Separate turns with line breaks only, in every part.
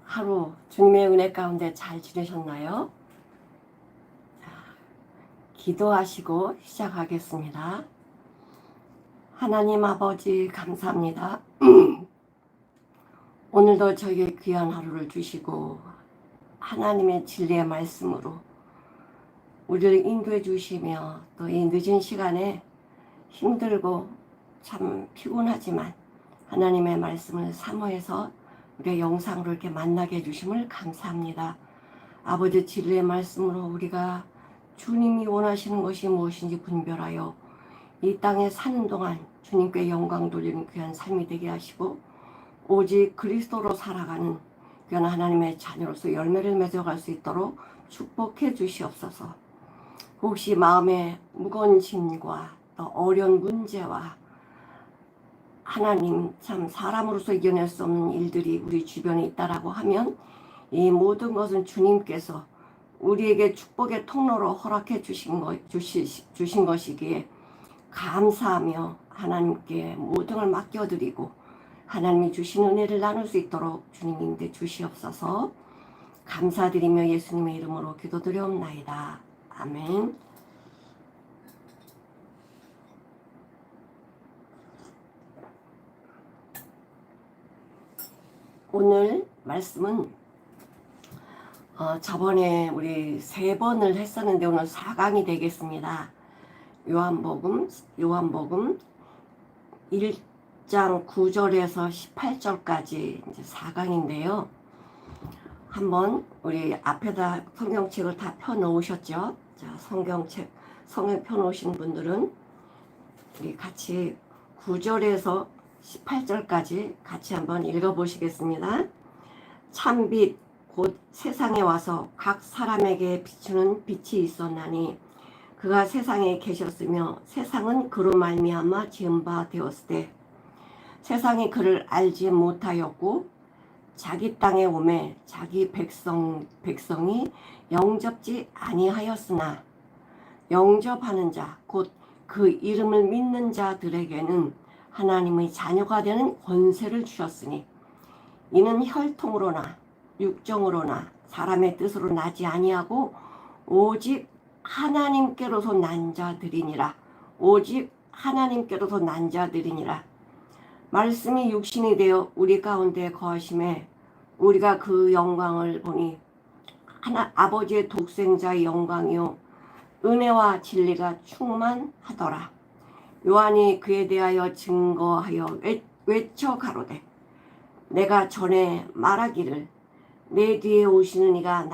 하루 주님의 은혜 가운데 잘 지내셨나요? 자, 기도하시고 시작하겠습니다. 하나님 아버지 감사합니다. 오늘도 저에게 귀한 하루를 주시고 하나님의 진리의 말씀으로 우리를 인도해 주시며 또 이 늦은 시간에 힘들고 참 피곤하지만 하나님의 말씀을 사모해서 우리의 영상으로 이렇게 만나게 해주심을 감사합니다. 아버지 진리의 말씀으로 우리가 주님이 원하시는 것이 무엇인지 분별하여 이 땅에 사는 동안 주님께 영광 돌리는 귀한 삶이 되게 하시고 오직 그리스도로 살아가는 귀한 하나님의 자녀로서 열매를 맺어갈 수 있도록 축복해 주시옵소서. 혹시 마음에 무거운 짐과 또 어려운 문제와 하나님 참 사람으로서 이겨낼 수 없는 일들이 우리 주변에 있다라고 하면 이 모든 것은 주님께서 우리에게 축복의 통로로 허락해 주신 것이기에 감사하며 하나님께 모든 걸 맡겨드리고 하나님이 주신 은혜를 나눌 수 있도록 주님 인도해 주시옵소서. 감사드리며 예수님의 이름으로 기도드려옵나이다. 아멘. 오늘 말씀은 저번에 우리 3번을 했었는데 오늘 4강이 되겠습니다. 요한복음 1장 9절에서 18절까지 이제 4강인데요. 한번 우리 앞에다 성경책을 다 펴놓으셨죠? 자, 성경 펴놓으신 분들은 우리 같이 9절에서 18절까지 같이 한번 읽어보시겠습니다. 참빛 곧 세상에 와서 각 사람에게 비추는 빛이 있었나니 그가 세상에 계셨으며 세상은 그로 말미암아 지은 바 되었으되 세상이 그를 알지 못하였고 자기 땅에 오매 자기 백성이 영접지 아니하였으나 영접하는 자 곧 그 이름을 믿는 자들에게는 하나님의 자녀가 되는 권세를 주셨으니 이는 혈통으로나 육정으로나 사람의 뜻으로 나지 아니하고 오직 하나님께로서 난 자들이니라. 오직 하나님께로서 난 자들이니라. 말씀이 육신이 되어 우리 가운데 거하심에 우리가 그 영광을 보니 아버지의 독생자의 영광이요 은혜와 진리가 충만하더라. 요한이 그에 대하여 증거하여 외쳐 가로되 내가 전에 말하기를 내 뒤에 오시는 이가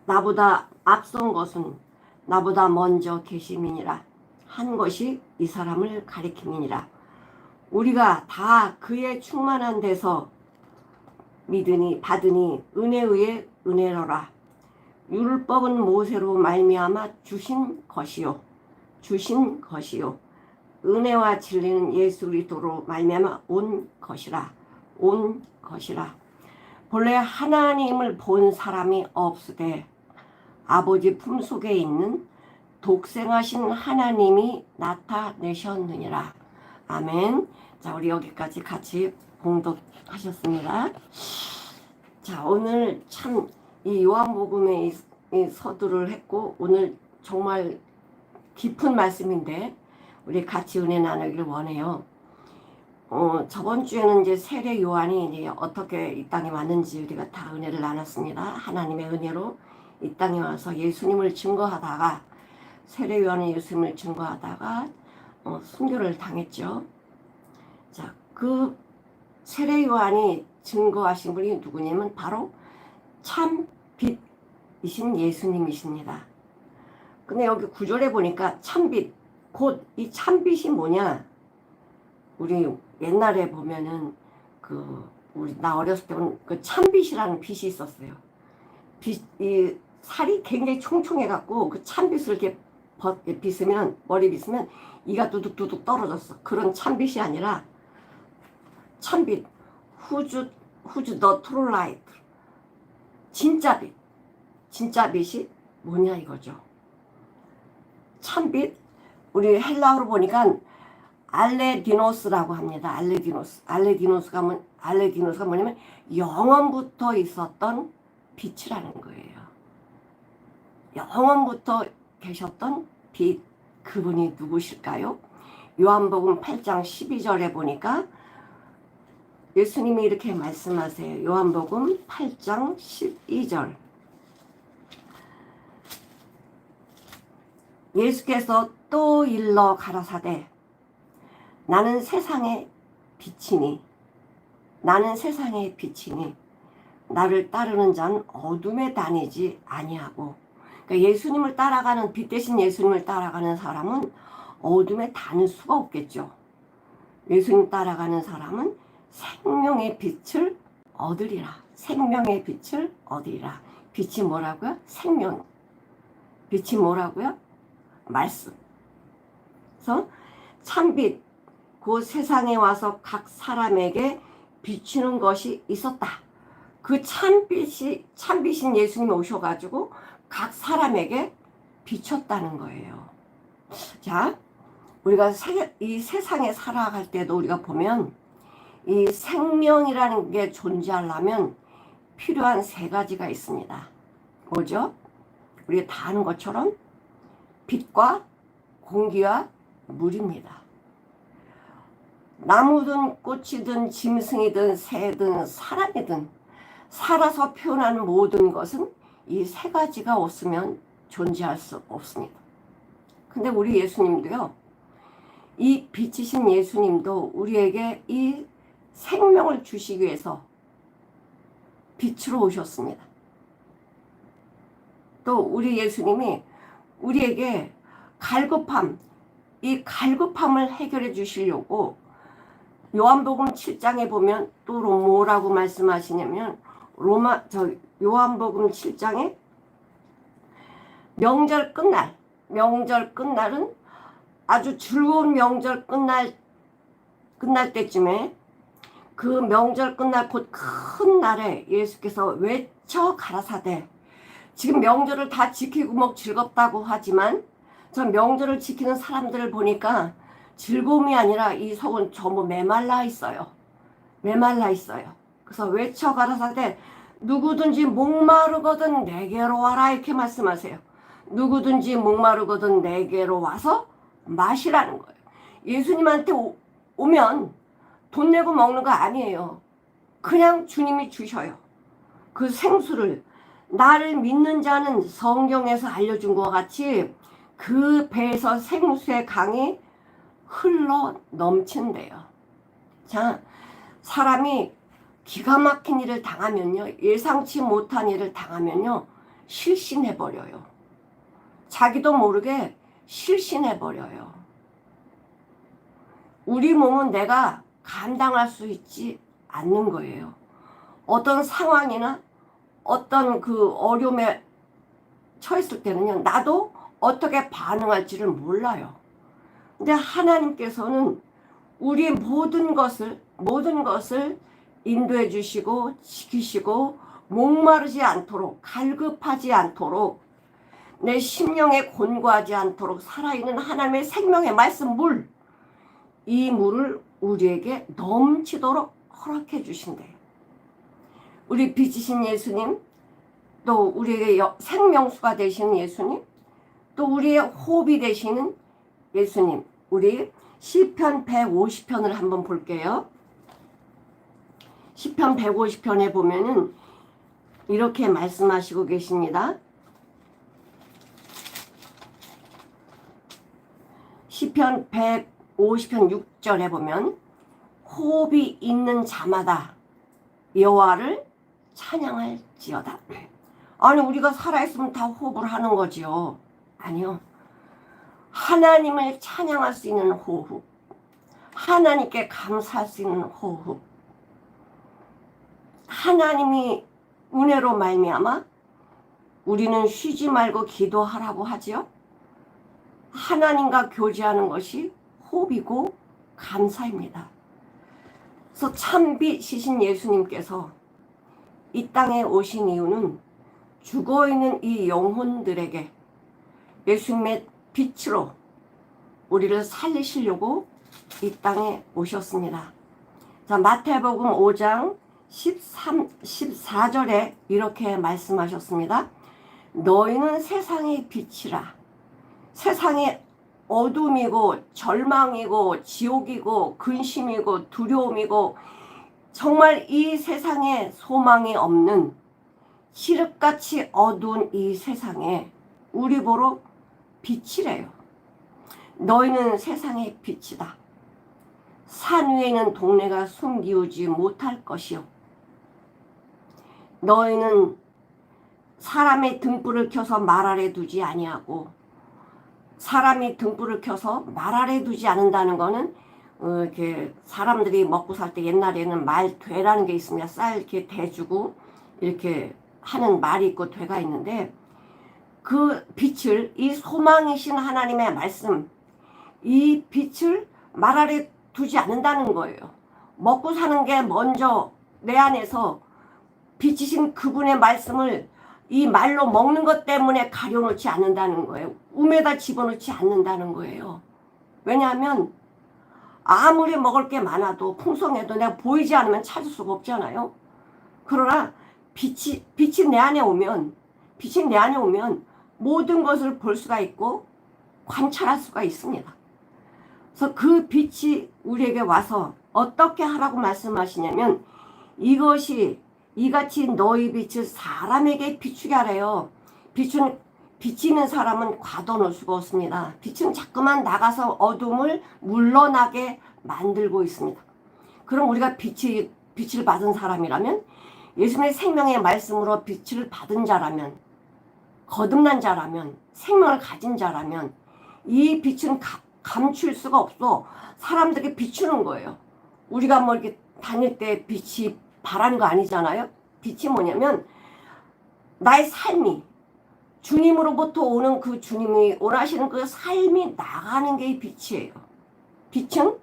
나보다 앞선 것은 나보다 먼저 계심이니라 한 것이 이 사람을 가리킴이니라. 우리가 다 그의 충만한 데서 받으니 은혜 위에 은혜로라. 율법은 모세로 말미암아 주신 것이요 은혜와 진리는 예수 그리스도로 말미암아 온 것이라. 본래 하나님을 본 사람이 없으되 아버지 품속에 있는 독생하신 하나님이 나타내셨느니라. 아멘. 자, 우리 여기까지 같이 봉독하셨습니다. 자, 오늘 참 이 요한복음의 이 서두를 했고 오늘 정말 깊은 말씀인데 우리 같이 은혜 나누기를 원해요. 저번 주에는 이제 세례 요한이 이제 어떻게 이 땅에 왔는지 우리가 다 은혜를 나눴습니다. 하나님의 은혜로 이 땅에 와서 예수님을 증거하다가 세례 요한이 예수님을 증거하다가 순교를 당했죠. 자, 그 세례 요한이 증거하신 분이 누구냐면 바로 참 빛이신 예수님이십니다. 근데 여기 9절에 보니까 참빛, 곧 이 참빛이 뭐냐? 우리 옛날에 보면은 나 어렸을 때 그 참빛이라는 빛이 있었어요. 이 살이 굉장히 총총해갖고 그 참빛을 이렇게 머리 빗으면 이가 두둑두둑 떨어졌어. 그런 참빛이 아니라 참빛, 후즈 더 트롤라이트, 진짜 빛이 뭐냐 이거죠. 참빛, 우리 헬라어로 보니까 알레디노스라고 합니다. 알레디노스가 뭐냐면 영원부터 있었던 빛이라는 거예요. 영원부터 계셨던 빛, 그분이 누구실까요? 요한복음 8장 12절에 보니까 예수님이 이렇게 말씀하세요. 요한복음 8장 12절. 예수께서 또 일러 가라사대 나는 세상의 빛이니 나를 따르는 자는 어둠에 다니지 아니하고. 그러니까 예수님을 따라가는, 빛 대신 예수님을 따라가는 사람은 어둠에 다닐 수가 없겠죠. 예수님 따라가는 사람은 생명의 빛을 얻으리라. 생명의 빛을 얻으리라. 빛이 뭐라고요? 생명. 빛이 뭐라고요? 말씀. 그래서 참빛, 그 세상에 와서 각 사람에게 비추는 것이 있었다. 그 참빛인 예수님이 오셔가지고 각 사람에게 비췄다는 거예요. 자, 우리가 이 세상에 살아갈 때도 우리가 보면 이 생명이라는 게 존재하려면 필요한 세 가지가 있습니다. 뭐죠? 우리가 다 아는 것처럼 빛과 공기와 물입니다. 나무든 꽃이든 짐승이든 새든 사람이든 살아서 표현하는 모든 것은 이 세 가지가 없으면 존재할 수 없습니다. 근데 우리 예수님도요, 이 빛이신 예수님도 우리에게 이 생명을 주시기 위해서 빛으로 오셨습니다. 또 우리 예수님이 우리에게 이 갈급함을 해결해 주시려고 요한복음 7장에 보면 또 뭐라고 말씀하시냐면 요한복음 7장에 명절 끝날은 아주 즐거운 명절 끝날 때쯤에 그 명절 끝날 곧 큰 날에 예수께서 외쳐 가라사대. 지금 명절을 다 지키고 뭐 즐겁다고 하지만 저 명절을 지키는 사람들을 보니까 즐거움이 아니라 이 속은 전부 메말라 있어요. 그래서 외쳐 가라사대 누구든지 목마르거든 내게로 와라 이렇게 말씀하세요. 누구든지 목마르거든 내게로 와서 마시라는 거예요. 예수님한테 오면 돈 내고 먹는 거 아니에요. 그냥 주님이 주셔요. 그 생수를. 나를 믿는 자는 성경에서 알려준 것 같이 그 배에서 생수의 강이 흘러 넘친대요. 자, 사람이 기가 막힌 일을 당하면요, 예상치 못한 일을 당하면요, 실신해버려요. 자기도 모르게 실신해버려요. 우리 몸은 내가 감당할 수 있지 않는 거예요. 어떤 상황이나 어떤 그 어려움에 처했을 때는요, 나도 어떻게 반응할지를 몰라요. 근데 하나님께서는 우리의 모든 것을 인도해 주시고 지키시고 목마르지 않도록, 갈급하지 않도록, 내 심령에 곤고하지 않도록 살아있는 하나님의 생명의 말씀 물, 이 물을 우리에게 넘치도록 허락해 주신대요. 우리 빛이신 예수님, 또 우리에게 생명수가 되시는 예수님, 또 우리의 호흡이 되시는 예수님. 우리 시편 150편을 한번 볼게요. 시편 150편에 보면은 이렇게 말씀하시고 계십니다. 시편 150편 6절에 보면 호흡이 있는 자마다 여호와를 찬양할지어다. 아니, 우리가 살아있으면 다 호흡을 하는 거지요. 아니요. 하나님을 찬양할 수 있는 호흡, 하나님께 감사할 수 있는 호흡, 하나님이 은혜로 말미암아 우리는 쉬지 말고 기도하라고 하지요. 하나님과 교제하는 것이 호흡이고 감사입니다. 그래서 참빛이신 예수님께서 이 땅에 오신 이유는 죽어있는 이 영혼들에게 예수님의 빛으로 우리를 살리시려고 이 땅에 오셨습니다. 자, 마태복음 5장 14절에 이렇게 말씀하셨습니다. 너희는 세상의 빛이라. 세상이 어둠이고 절망이고 지옥이고 근심이고 두려움이고 정말 이 세상에 소망이 없는 칠흑같이 어두운 이 세상에 우리 보러 빛이래요. 너희는 세상의 빛이다. 산 위에 있는 동네가 숨기우지 못할 것이요. 너희는 사람의 등불을 켜서 말 아래 두지 아니하고, 사람이 등불을 켜서 말 아래 두지 않는다는 거는 이렇게 사람들이 먹고 살 때 옛날에는 말되라는 게 있습니다. 쌀 이렇게 대주고 이렇게 하는 말이 있고 되가 있는데, 그 빛을, 이 소망이신 하나님의 말씀, 이 빛을 말 아래 두지 않는다는 거예요. 먹고 사는 게 먼저 내 안에서 빛이신 그분의 말씀을 이 말로 먹는 것 때문에 가려놓지 않는다는 거예요. 움에다 집어넣지 않는다는 거예요. 왜냐하면 아무리 먹을 게 많아도 풍성해도 내가 보이지 않으면 찾을 수가 없잖아요. 그러나 빛이 내 안에 오면, 빛이 내 안에 오면 모든 것을 볼 수가 있고 관찰할 수가 있습니다. 그래서 그 빛이 우리에게 와서 어떻게 하라고 말씀하시냐면, 이것이 이같이 너희 빛을 사람에게 비추게 하래요. 빛이 있는 사람은 가둬놓을 수가 없습니다. 빛은 자꾸만 나가서 어둠을 물러나게 만들고 있습니다. 그럼 우리가 빛을 받은 사람이라면, 예수님의 생명의 말씀으로 빛을 받은 자라면, 거듭난 자라면, 생명을 가진 자라면 이 빛은 감출 수가 없어. 사람들에게 비추는 거예요. 우리가 뭐 이렇게 다닐 때 빛이 바라는 거 아니잖아요. 빛이 뭐냐면 나의 삶이, 주님으로부터 오는 그 주님이 원하시는 그 삶이 나가는 게 빛이에요. 빛은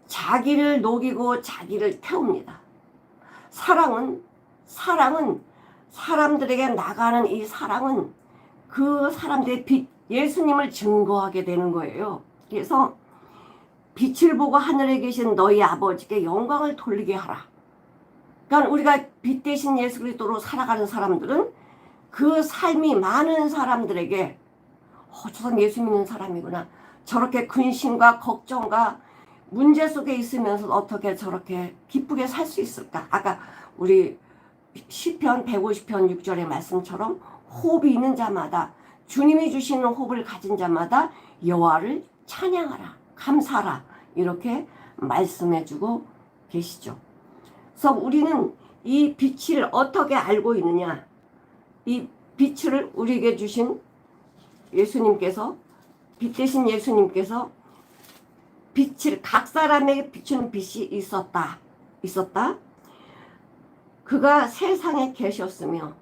자기를 녹이고 자기를 태웁니다. 사랑은 사람들에게 나가는 이 사랑은 그 사람들의 빛, 예수님을 증거하게 되는 거예요. 그래서 빛을 보고 하늘에 계신 너희 아버지께 영광을 돌리게 하라. 그러니까 우리가 빛 대신 예수 그리스도로 살아가는 사람들은 그 삶이 많은 사람들에게 저 사람 예수 믿는 사람이구나. 저렇게 근심과 걱정과 문제 속에 있으면서 어떻게 저렇게 기쁘게 살 수 있을까. 아까 우리 시편 150편 6절의 말씀처럼 호흡이 있는 자마다, 주님이 주시는 호흡을 가진 자마다 여호와를 찬양하라, 감사하라, 이렇게 말씀해주고 계시죠. 그래서 우리는 이 빛을 어떻게 알고 있느냐. 이 빛을 우리에게 주신 예수님께서, 빛 대신 예수님께서 빛을 각 사람에게 비추는 빛이 있었다. 그가 세상에 계셨으며,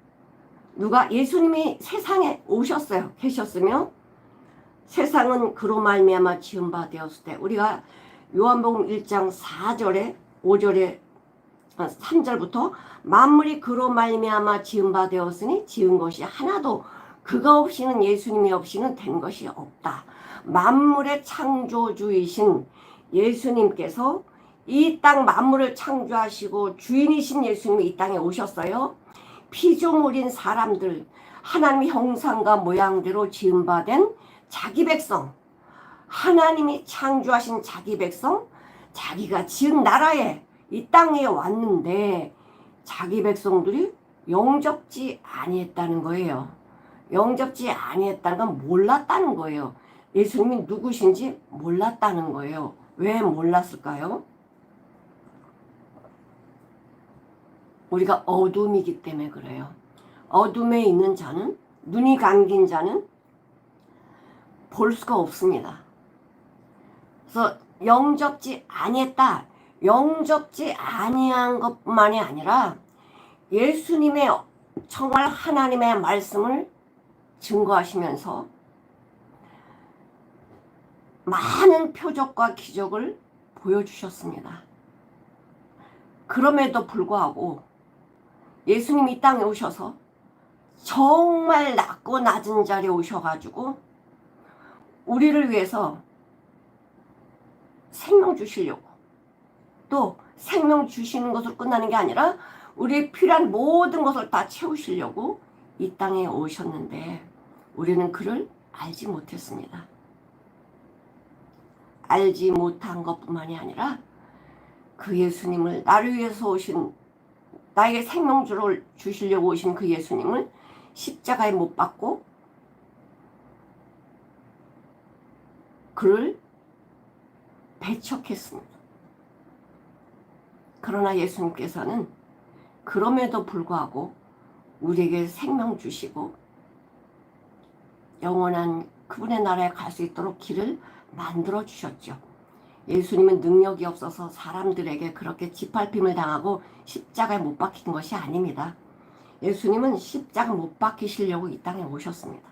예수님이 세상에 오셨어요. 계셨으며 세상은 그로 말미암아 지은 바 되었을 때, 우리가 요한복음 1장 4절에 5절에 3절부터 만물이 그로 말미암아 지은 바 되었으니 지은 것이 하나도 그가 없이는, 예수님이 없이는 된 것이 없다. 만물의 창조주이신 예수님께서 이 땅 만물을 창조하시고 주인이신 예수님이 이 땅에 오셨어요. 피조물인 사람들, 하나님의 형상과 모양대로 지은 바 된 자기 백성, 하나님이 창조하신 자기 백성, 자기가 지은 나라에 이 땅에 왔는데 자기 백성들이 영접지 아니했다는 거예요. 영접지 아니했다는 건 몰랐다는 거예요. 예수님이 누구신지 몰랐다는 거예요. 왜 몰랐을까요? 우리가 어둠이기 때문에 그래요. 어둠에 있는 자는, 눈이 감긴 자는 볼 수가 없습니다. 그래서 영접지 아니했다. 영접지 아니한 것만이 아니라 예수님의 정말 하나님의 말씀을 증거하시면서 많은 표적과 기적을 보여주셨습니다. 그럼에도 불구하고 예수님이 이 땅에 오셔서 정말 낮고 낮은 자리에 오셔가지고 우리를 위해서 생명 주시려고, 또 생명 주시는 것으로 끝나는 게 아니라 우리의 필요한 모든 것을 다 채우시려고 이 땅에 오셨는데 우리는 그를 알지 못했습니다. 알지 못한 것뿐만이 아니라 그 예수님을, 나를 위해서 오신, 나에게 생명주를 주시려고 오신 그 예수님을 십자가에 못 박고 그를 배척했습니다. 그러나 예수님께서는 그럼에도 불구하고 우리에게 생명 주시고 영원한 그분의 나라에 갈 수 있도록 길을 만들어 주셨죠. 예수님은 능력이 없어서 사람들에게 그렇게 짓밟힘을 당하고 십자가에 못 박힌 것이 아닙니다. 예수님은 십자가 못 박히시려고 이 땅에 오셨습니다.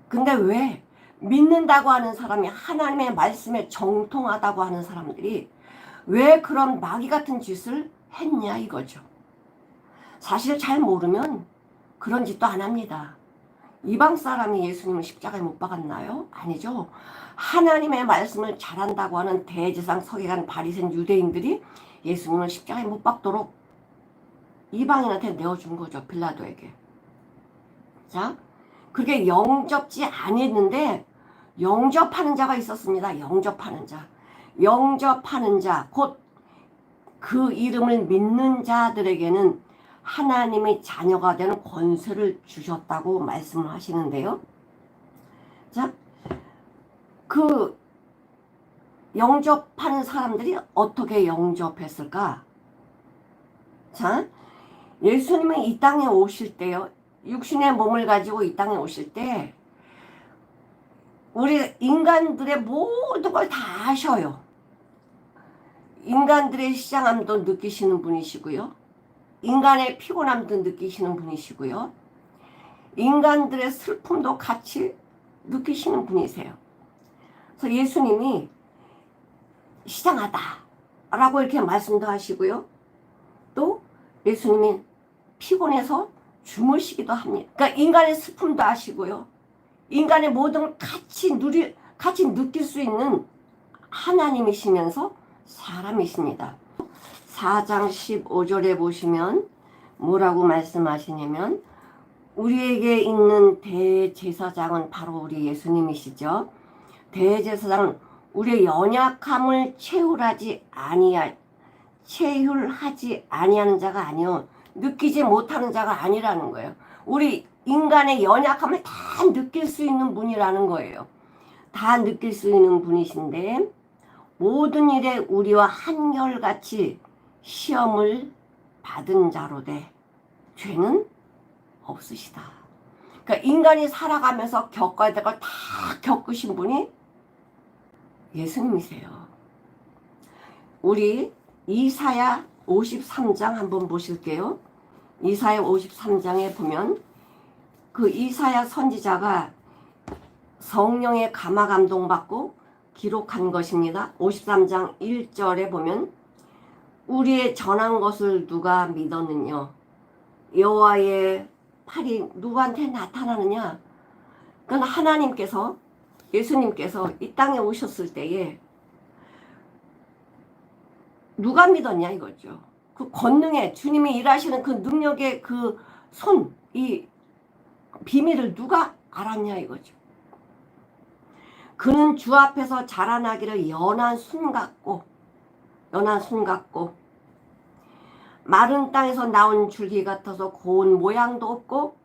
근데 왜 믿는다고 하는 사람이, 하나님의 말씀에 정통하다고 하는 사람들이 왜 그런 마귀 같은 짓을 했냐 이거죠. 사실 잘 모르면 그런 짓도 안 합니다. 이방 사람이 예수님을 십자가에 못 박았나요? 아니죠. 하나님의 말씀을 잘한다고 하는 대제사장, 서기관, 바리새인 유대인들이 예수님을 십자가에 못 박도록 이방인한테 내어준 거죠. 빌라도에게. 자, 그렇게 영접지 아니했는데 영접하는 자가 있었습니다. 영접하는 자. 영접하는 자, 곧 그 이름을 믿는 자들에게는 하나님의 자녀가 되는 권세를 주셨다고 말씀을 하시는데요. 자, 그 영접하는 사람들이 어떻게 영접했을까? 자, 예수님은 이 땅에 오실 때요, 육신의 몸을 가지고 이 땅에 오실 때 우리 인간들의 모든 걸 다 아셔요. 인간들의 시장함도 느끼시는 분이시고요. 인간의 피곤함도 느끼시는 분이시고요. 인간들의 슬픔도 같이 느끼시는 분이세요. 그래서 예수님이 시장하다 라고 이렇게 말씀도 하시고요. 또 예수님이 피곤해서 주무시기도 합니다. 그러니까 인간의 슬픔도 아시고요. 인간의 모든 걸 같이 느낄 수 있는 하나님이시면서 사람이십니다. 4장 15절에 보시면 뭐라고 말씀하시냐면, 우리에게 있는 대제사장은 바로 우리 예수님이시죠. 대제사장은 우리의 연약함을 채울하지 아니하는 자가 아니요, 느끼지 못하는 자가 아니라는 거예요. 우리 인간의 연약함을 다 느낄 수 있는 분이라는 거예요. 다 느낄 수 있는 분이신데 모든 일에 우리와 한결같이 시험을 받은 자로되 죄는 없으시다. 그러니까 인간이 살아가면서 겪어야 될 걸 다 겪으신 분이 예수님이세요. 우리 이사야 53장 한번 보실게요. 이사야 53장에 보면 그 이사야 선지자가 성령의 감화 감동받고 기록한 것입니다. 53장 1절에 보면 우리의 전한 것을 누가 믿었느냐, 여호와의 팔이 누구한테 나타나느냐. 그건 하나님께서, 예수님께서 이 땅에 오셨을 때에 누가 믿었냐 이거죠. 그 권능의, 주님이 일하시는 그 능력의 그 손, 이 비밀을 누가 알았냐 이거죠. 그는 주 앞에서 자라나기를 연한 순 같고 마른 땅에서 나온 줄기 같아서 고운 모양도 없고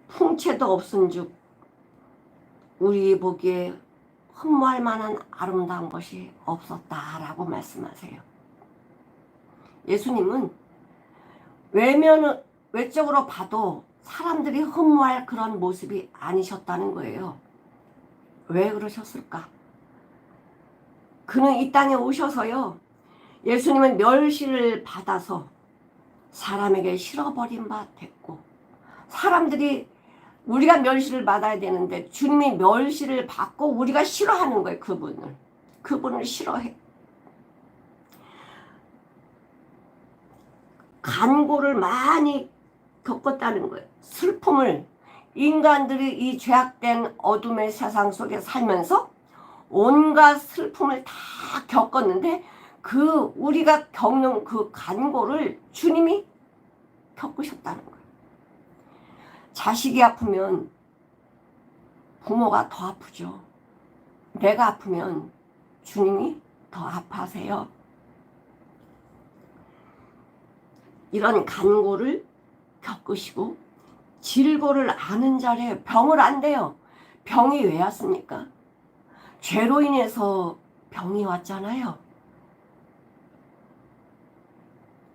풍채도 없은즉 우리 보기에 흠모할 만한 아름다운 것이 없었다라고 말씀하세요. 예수님은 외적으로 봐도 사람들이 흠모할 그런 모습이 아니셨다는 거예요. 왜 그러셨을까? 그는 이 땅에 오셔서요, 예수님은 멸시를 받아서 사람에게 실어버린 바 됐고, 사람들이 우리가 멸시를 받아야 되는데 주님이 멸시를 받고 우리가 싫어하는 거예요. 그분을 싫어해. 간고를 많이 겪었다는 거예요. 슬픔을, 인간들이 이 죄악된 어둠의 세상 속에 살면서 온갖 슬픔을 다 겪었는데 그 우리가 겪는 그 간고를 주님이 겪으셨다는 거예요. 자식이 아프면 부모가 더 아프죠. 내가 아프면 주님이 더 아파하세요. 이런 간고를 겪으시고 질고를 아는 자리에 병을 안 돼요. 병이 왜 왔습니까? 죄로 인해서 병이 왔잖아요.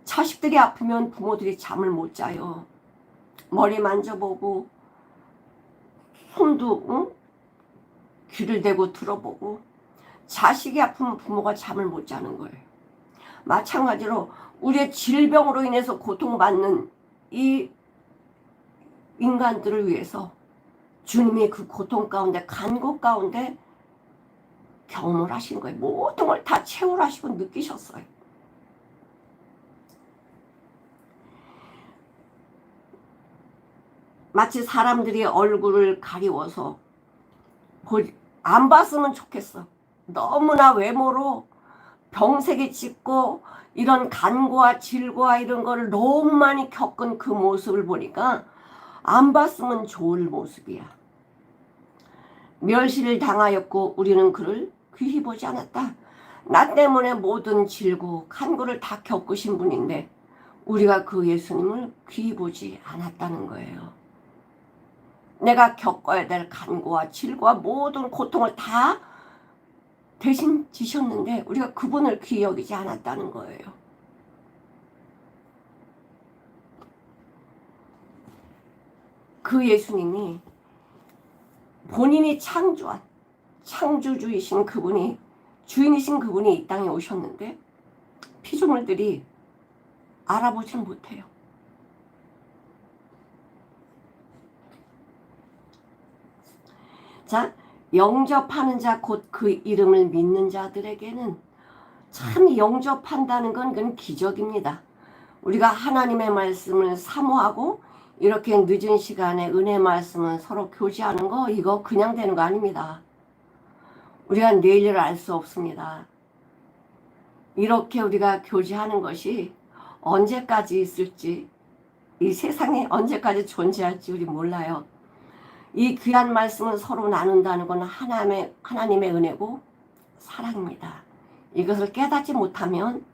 자식들이 아프면 부모들이 잠을 못 자요. 머리 만져보고 손도 귀를 대고 들어보고. 자식이 아프면 부모가 잠을 못 자는 거예요. 마찬가지로 우리의 질병으로 인해서 고통받는 이 인간들을 위해서 주님이 그 고통 가운데 간고 가운데 경험을 하신 거예요. 모든 걸 다 체험하시고 느끼셨어요. 마치 사람들이 얼굴을 가리워서 안 봤으면 좋겠어. 너무나 외모로 병색이 짙고 이런 간고와 질고와 이런 거를 너무 많이 겪은 그 모습을 보니까 안 봤으면 좋을 모습이야. 멸시를 당하였고 우리는 그를 귀히 보지 않았다. 나 때문에 모든 질고 간고를 다 겪으신 분인데 우리가 그 예수님을 귀히 보지 않았다는 거예요. 내가 겪어야 될 간고와 질고와 모든 고통을 다 대신 지셨는데 우리가 그분을 귀히 여기지 않았다는 거예요. 그 예수님이 본인이 창조한 창조주이신 그분이 주인이신 그분이 이 땅에 오셨는데 피조물들이 알아보질 못해요. 자, 영접하는 자 곧 그 이름을 믿는 자들에게는 참 영접한다는 건 그건 기적입니다. 우리가 하나님의 말씀을 사모하고 이렇게 늦은 시간에 은혜 말씀을 서로 교제하는 거 이거 그냥 되는 거 아닙니다. 우리가 내일을 알 수 없습니다. 이렇게 우리가 교제하는 것이 언제까지 있을지 이 세상에 언제까지 존재할지 우리 몰라요. 이 귀한 말씀을 서로 나눈다는 건 하나님의 은혜고 사랑입니다. 이것을 깨닫지 못하면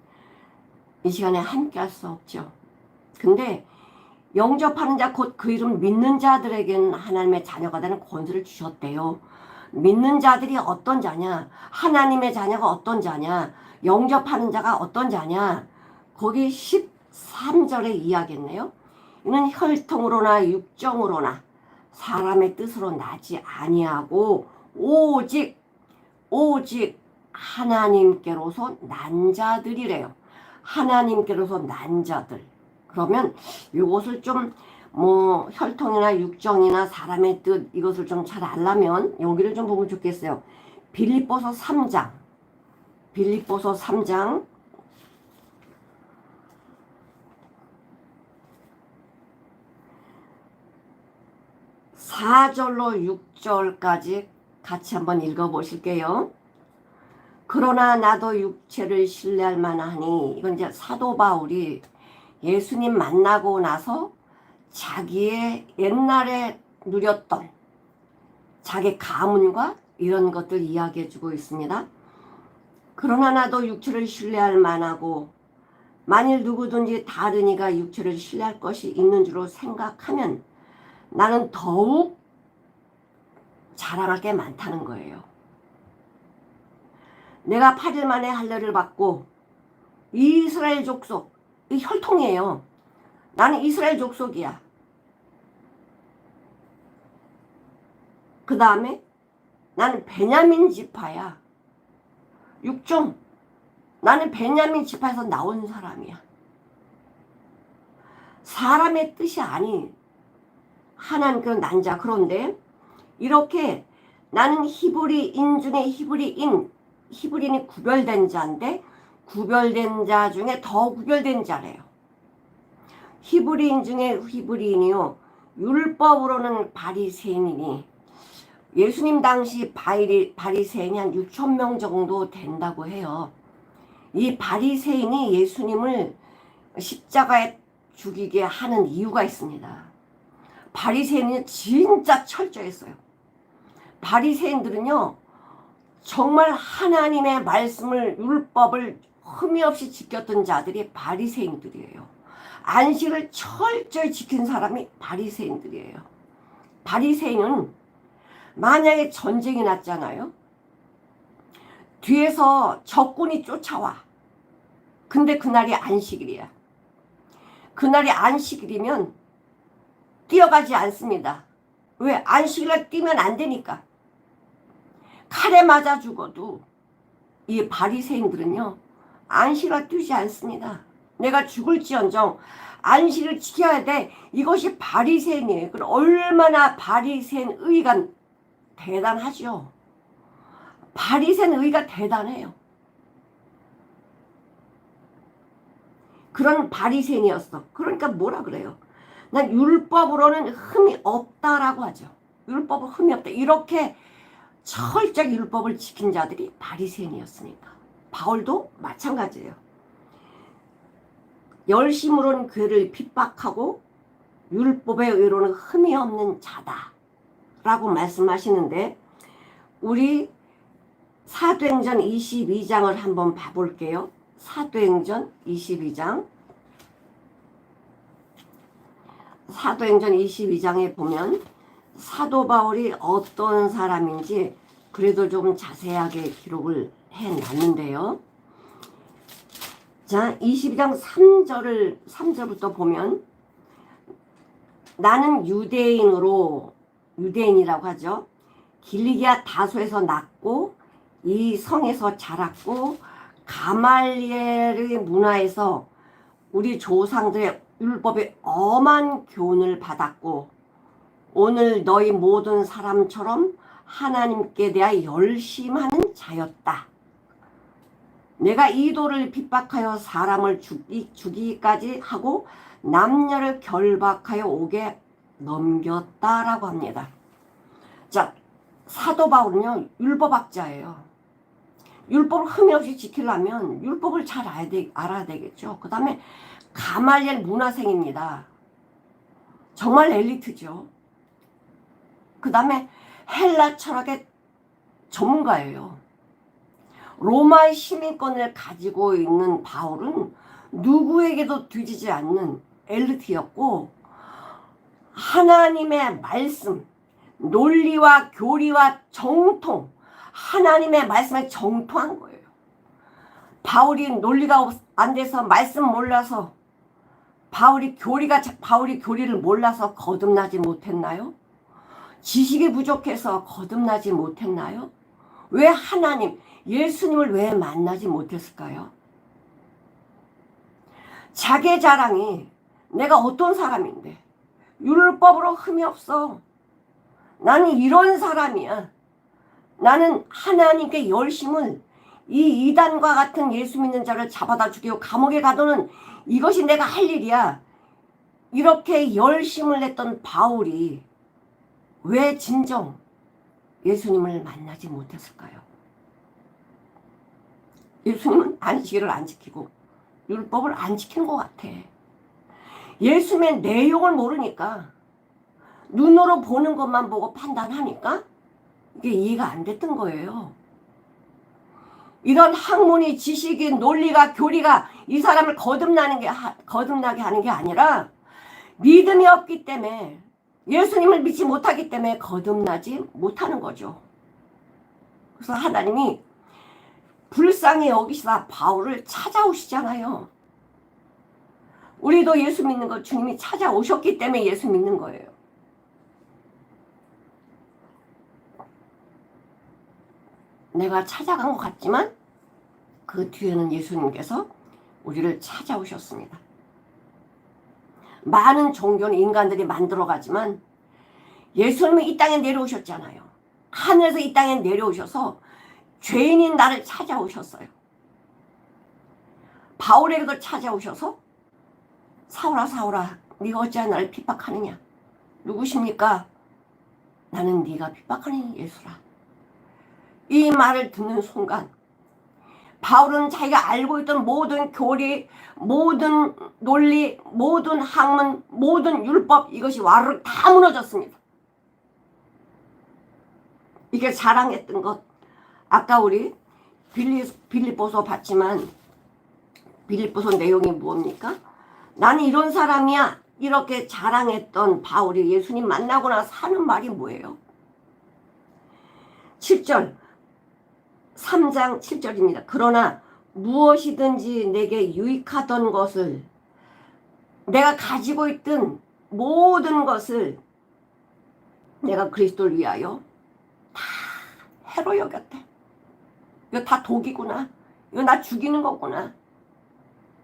이 시간에 함께 할 수 없죠. 근데 영접하는 자 곧 그 이름 믿는 자들에게는 하나님의 자녀가 되는 권세를 주셨대요. 믿는 자들이 어떤 자냐? 하나님의 자녀가 어떤 자냐? 영접하는 자가 어떤 자냐? 거기 13절에 이야기했네요. 이는 혈통으로나 육정으로나 사람의 뜻으로 나지 아니하고 오직 하나님께로서 난 자들이래요. 하나님께로서 난 자들. 그러면 이것을 좀 혈통이나 육정이나 사람의 뜻 이것을 좀 잘 알려면 여기를 좀 보면 좋겠어요. 빌립보서 3장 4절로 6절까지 같이 한번 읽어보실게요. 그러나 나도 육체를 신뢰할 만하니 이건 이제 사도 바울이 예수님 만나고 나서 자기의 옛날에 누렸던 자기 가문과 이런 것들 이야기해주고 있습니다. 그러나 나도 육체를 신뢰할 만하고 만일 누구든지 다른 이가 육체를 신뢰할 것이 있는 줄로 생각하면 나는 더욱 자랑할 게 많다는 거예요. 내가 8일 만에 할례를 받고 이스라엘 족속, 이 혈통이에요. 나는 이스라엘 족속이야. 그 다음에 나는 베냐민 지파야. 육종. 나는 베냐민 지파에서 나온 사람이야. 사람의 뜻이 아닌 하나님께로 난 자. 그런데 이렇게 나는 히브리인 중에 히브리인이 구별된 자인데 구별된 자 중에 더 구별된 자래요. 히브리인 중에 히브리인이요 율법으로는 바리새인이니 예수님 당시 바리새인이 한 6천 명 정도 된다고 해요. 이 바리새인이 예수님을 십자가에 죽이게 하는 이유가 있습니다. 바리새인은 진짜 철저했어요. 바리새인들은요, 정말 하나님의 말씀을, 율법을 흠이 없이 지켰던 자들이 바리새인들이에요. 안식을 철저히 지킨 사람이 바리새인들이에요. 바리새인은 만약에 전쟁이 났잖아요. 뒤에서 적군이 쫓아와. 근데 그날이 안식일이야. 그날이 안식일이면 뛰어가지 않습니다. 왜? 안식일날 뛰면 안 되니까. 칼에 맞아 죽어도 이 바리새인들은요, 안식일날 뛰지 않습니다. 내가 죽을지언정 안식을 지켜야 돼. 이것이 바리새인이에요. 그럼 얼마나 바리새인 의가 대단하죠. 바리새인 의가 대단해요. 그런 바리새인이었어. 그러니까 뭐라 그래요? 난 율법으로는 흠이 없다라고 하죠. 율법은 흠이 없다. 이렇게 철저히 율법을 지킨 자들이 바리새인이었으니까. 바울도 마찬가지예요. 열심으로는 교회를 핍박하고 율법의 의로는 흠이 없는 자다 라고 말씀하시는데, 우리 사도행전 22장을 한번 봐볼게요. 사도행전 22장. 사도행전 22장에 보면 사도 바울이 어떤 사람인지 그래도 좀 자세하게 기록을 해놨는데요. 자, 22장 3절부터 보면, 나는 유대인이라고 하죠. 길리기아 다소에서 났고 이 성에서 자랐고 가말리엘의 문화에서 우리 조상들의 율법의 엄한 교훈을 받았고 오늘 너희 모든 사람처럼 하나님께 대하여 열심하는 자였다. 내가 이도를 핍박하여 사람을 죽이기까지 하고 남녀를 결박하여 옥에 넘겼다라고 합니다. 자, 사도 바울은요, 율법학자예요. 율법을 흠이 없이 지키려면 율법을 잘 알아야 되겠죠. 그 다음에 가말리엘 문화생입니다. 정말 엘리트죠. 그 다음에 헬라 철학의 전문가예요. 로마의 시민권을 가지고 있는 바울은 누구에게도 뒤지지 않는 엘리트였고, 하나님의 말씀, 논리와 교리와 정통, 하나님의 말씀에 정통한 거예요. 바울이 논리가 안 돼서 말씀 몰라서 바울이 교리를 몰라서 거듭나지 못했나요? 지식이 부족해서 거듭나지 못했나요? 왜 하나님, 예수님을 왜 만나지 못했을까요? 자기 자랑이 내가 어떤 사람인데 율법으로 흠이 없어. 나는 이런 사람이야. 나는 하나님께 열심을, 이 이단과 같은 예수 믿는 자를 잡아다 죽이고 감옥에 가두는 이것이 내가 할 일이야. 이렇게 열심을 냈던 바울이 왜 진정 예수님을 만나지 못했을까요? 예수님은 안식일을 안 지키고 율법을 안 지키는 것 같아. 예수님의 내용을 모르니까, 눈으로 보는 것만 보고 판단하니까 이게 이해가 안 됐던 거예요. 이런 학문이, 지식이, 논리가, 교리가 이 사람을 거듭나게 하는 게 아니라 믿음이 없기 때문에, 예수님을 믿지 못하기 때문에 거듭나지 못하는 거죠. 그래서 하나님이 불쌍히 여기시다 바울을 찾아오시잖아요. 우리도 예수 믿는 거 주님이 찾아오셨기 때문에 예수 믿는 거예요. 내가 찾아간 것 같지만 그 뒤에는 예수님께서 우리를 찾아오셨습니다. 많은 종교는 인간들이 만들어가지만 예수님이 이 땅에 내려오셨잖아요. 하늘에서 이 땅에 내려오셔서 죄인인 나를 찾아오셨어요. 바울에게도 찾아오셔서 사울아 사울아 네가 어찌하여 나를 핍박하느냐. 누구십니까? 나는 네가 핍박하는 예수라. 이 말을 듣는 순간 바울은 자기가 알고 있던 모든 교리, 모든 논리, 모든 학문, 모든 율법 이것이 와르르 다 무너졌습니다. 이게 자랑했던 것. 아까 우리 빌립보서 봤지만 빌립보서 내용이 뭡니까? 나는 이런 사람이야. 이렇게 자랑했던 바울이 예수님 만나고 나서 하는 말이 뭐예요? 7절 3장 7절입니다. 그러나 무엇이든지 내게 유익하던 것을 내가 가지고 있던 모든 것을 내가 그리스도를 위하여 다 해로 여겼대. 이거 다 독이구나. 이거 나 죽이는 거구나.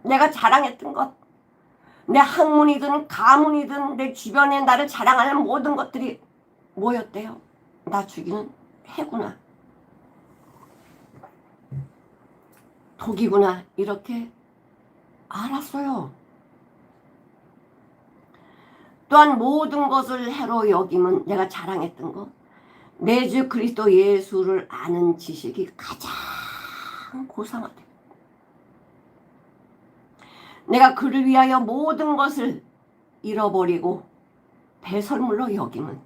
내가 자랑했던 것, 내 학문이든 가문이든 내 주변에 나를 자랑하는 모든 것들이 뭐였대요? 나 죽이는 해구나. 독이구나. 이렇게 알았어요. 또한 모든 것을 해로 여김은 내가 자랑했던 것, 내 주 그리스도 예수를 아는 지식이 가장 고상하대. 내가 그를 위하여 모든 것을 잃어버리고 배설물로 여김은,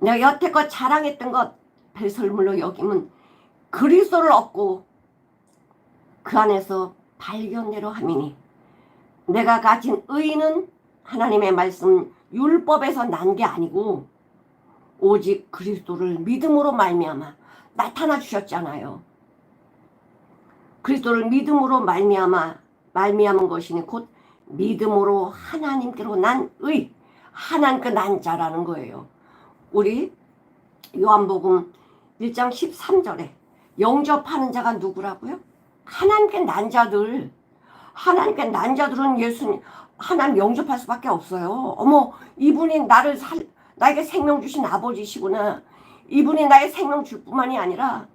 내가 여태껏 자랑했던 것 배설물로 여김은 그리스도를 얻고 그 안에서 발견대로 함이니, 내가 가진 의는 하나님의 말씀 율법에서 난 게 아니고 오직 그리스도를 믿음으로 말미암아 나타나 주셨잖아요. 그리스도를 믿음으로 말미암은 것이니 곧 믿음으로 하나님께로 난 의, 하나님께 난 자라는 거예요. 우리 요한복음 1장 13절에 영접하는 자가 누구라고요? 하나님께 난 자들. 하나님께 난 자들은 예수님 하나님 영접할 수밖에 없어요. 어머, 이분이 나에게 생명 주신 아버지시구나. 이분이 나의 생명 줄 뿐만이 아니라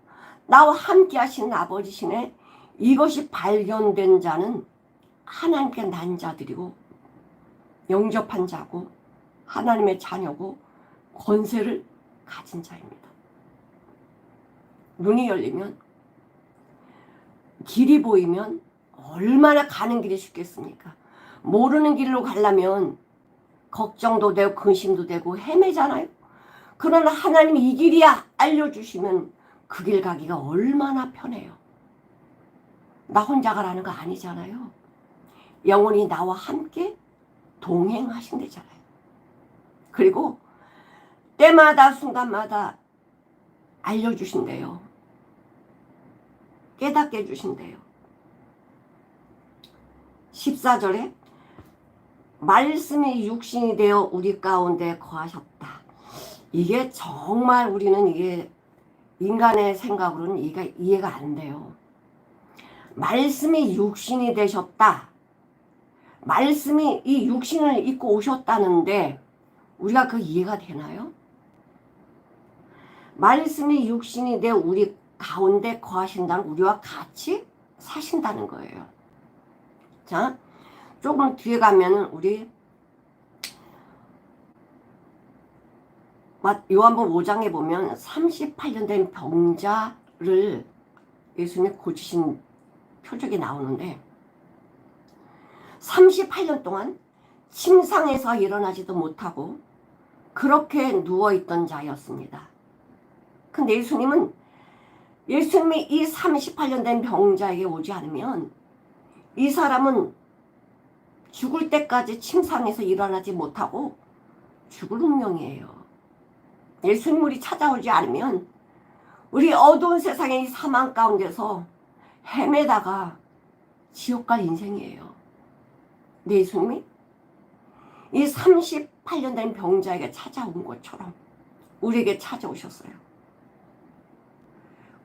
나와 함께 하시는 아버지시네. 이것이 발견된 자는 하나님께 난 자들이고 영접한 자고 하나님의 자녀고 권세를 가진 자입니다. 눈이 열리면, 길이 보이면 얼마나 가는 길이 쉽겠습니까? 모르는 길로 가려면 걱정도 되고 근심도 되고 헤매잖아요. 그러나 하나님이 이 길이야 알려주시면 그 길 가기가 얼마나 편해요. 나 혼자 가라는 거 아니잖아요. 영원히 나와 함께 동행하신대잖아요. 그리고 때마다 순간마다 알려주신대요. 깨닫게 해주신대요. 14절에 말씀이 육신이 되어 우리 가운데 거하셨다. 이게 정말 우리는 이게 인간의 생각으로는 이해가 안 돼요. 말씀이 육신이 되셨다. 말씀이 이 육신을 입고 오셨다는데 우리가 그 이해가 되나요? 말씀이 육신이 되어 우리 가운데 거하신다는, 우리와 같이 사신다는 거예요. 자, 조금 뒤에 가면은 우리 요한복음 5장에 보면 38년 된 병자를 예수님이 고치신 표적이 나오는데 38년 동안 침상에서 일어나지도 못하고 그렇게 누워있던 자였습니다. 근데 예수님이 이 38년 된 병자에게 오지 않으면 이 사람은 죽을 때까지 침상에서 일어나지 못하고 죽을 운명이에요. 예수님 우리 찾아오지 않으면 우리 어두운 세상의 이 사망 가운데서 헤매다가 지옥 갈 인생이에요. 근데 예수님이 이 38년 된 병자에게 찾아온 것처럼 우리에게 찾아오셨어요.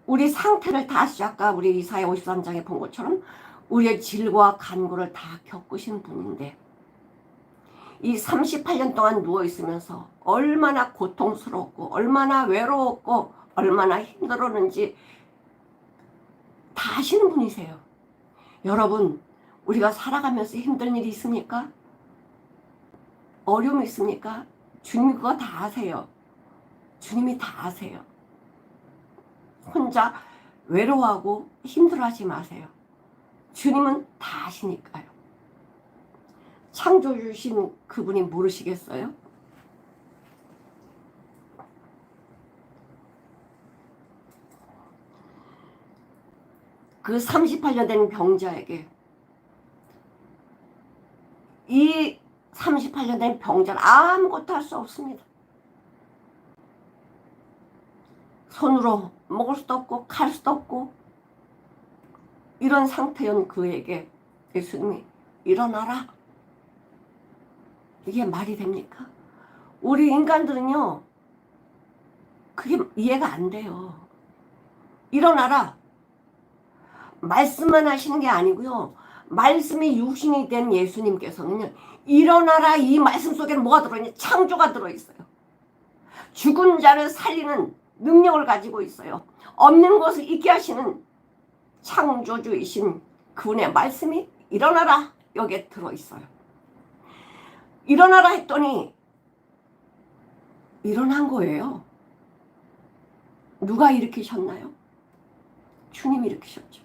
우리 상태를 다시 아까 우리 이사야 53장에 본 것처럼 우리의 질과 간고를 다 겪으신 분인데 이 38년 동안 누워있으면서 얼마나 고통스럽고 얼마나 외로웠고 얼마나 힘들었는지 다 아시는 분이세요. 여러분, 우리가 살아가면서 힘든 일이 있습니까? 어려움이 있습니까? 주님 그거 다 아세요. 주님이 다 아세요. 혼자 외로워하고 힘들어하지 마세요. 주님은 다 아시니까요. 창조 주신 그분이 모르시겠어요? 그 38년 된 병자에게 이 38년 된 병자는 아무것도 할 수 없습니다. 손으로 먹을 수도 없고 칼 수도 없고 이런 상태인 그에게 예수님이 일어나라. 이게 말이 됩니까? 우리 인간들은요 그게 이해가 안 돼요. 일어나라. 말씀만 하시는 게 아니고요. 말씀이 육신이 된 예수님께서는 일어나라 이 말씀 속에는 뭐가 들어있냐? 창조가 들어있어요. 죽은 자를 살리는 능력을 가지고 있어요. 없는 것을 있게 하시는 창조주이신 그분의 말씀이 일어나라 여기에 들어있어요. 일어나라 했더니 일어난 거예요. 누가 일으키셨나요? 주님이 일으키셨죠.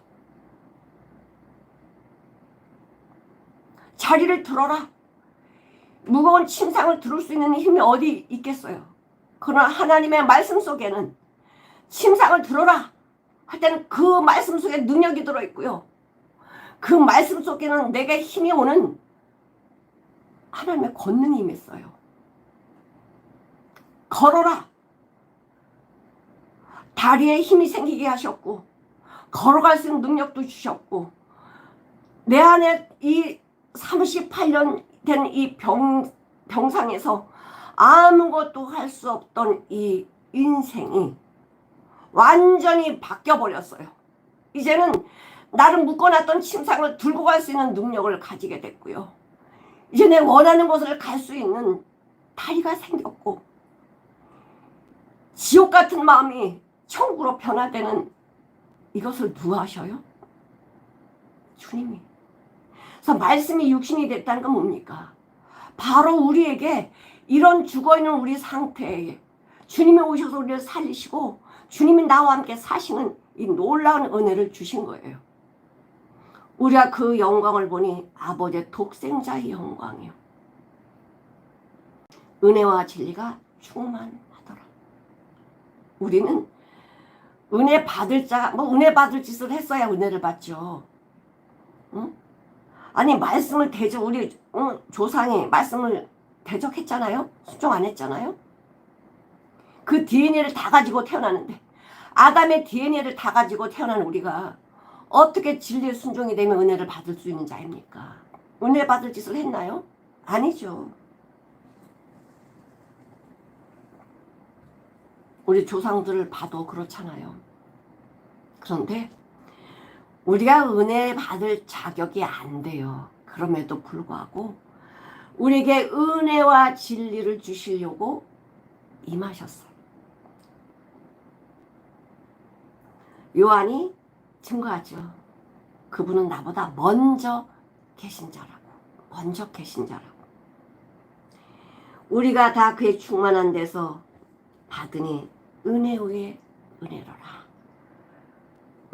자리를 들어라. 무거운 침상을 들을 수 있는 힘이 어디 있겠어요. 그러나 하나님의 말씀 속에는 침상을 들어라 할 때는 그 말씀 속에 능력이 들어있고요. 그 말씀 속에는 내게 힘이 오는 하나님의 권능이 임했어요. 걸어라. 다리에 힘이 생기게 하셨고 걸어갈 수 있는 능력도 주셨고 내 안에 이 38년 된 이 병상에서 아무것도 할 수 없던 이 인생이 완전히 바뀌어버렸어요. 이제는 나를 묶어놨던 침상을 들고 갈 수 있는 능력을 가지게 됐고요. 이제 내 원하는 곳을 갈 수 있는 다리가 생겼고 지옥 같은 마음이 천국으로 변화되는 이것을 누가 하셔요? 주님이. 그래서 말씀이 육신이 됐다는 건 뭡니까? 바로 우리에게 이런 죽어있는 우리 상태에 주님이 오셔서 우리를 살리시고 주님이 나와 함께 사시는 이 놀라운 은혜를 주신 거예요. 우리가 그 영광을 보니 아버지의 독생자의 영광이요. 은혜와 진리가 충만하더라. 우리는 은혜 받을 자, 은혜 받을 짓을 했어야 은혜를 받죠. 응? 아니 말씀을 우리 조상이 말씀을 대적했잖아요. 순종 안 했잖아요. 그 DNA를 다 가지고 태어나는데 아담의 DNA를 다 가지고 태어난 우리가 어떻게 진리의 순종이 되면 은혜를 받을 수 있는 자입니까? 은혜 받을 짓을 했나요? 아니죠. 우리 조상들을 봐도 그렇잖아요. 그런데 우리가 은혜 받을 자격이 안 돼요. 그럼에도 불구하고 우리에게 은혜와 진리를 주시려고 임하셨어요. 요한이 증거하죠. 그분은 나보다 먼저 계신 자라고. 먼저 계신 자라고. 우리가 다 그의 충만한 데서 받으니 은혜 위에 은혜로라.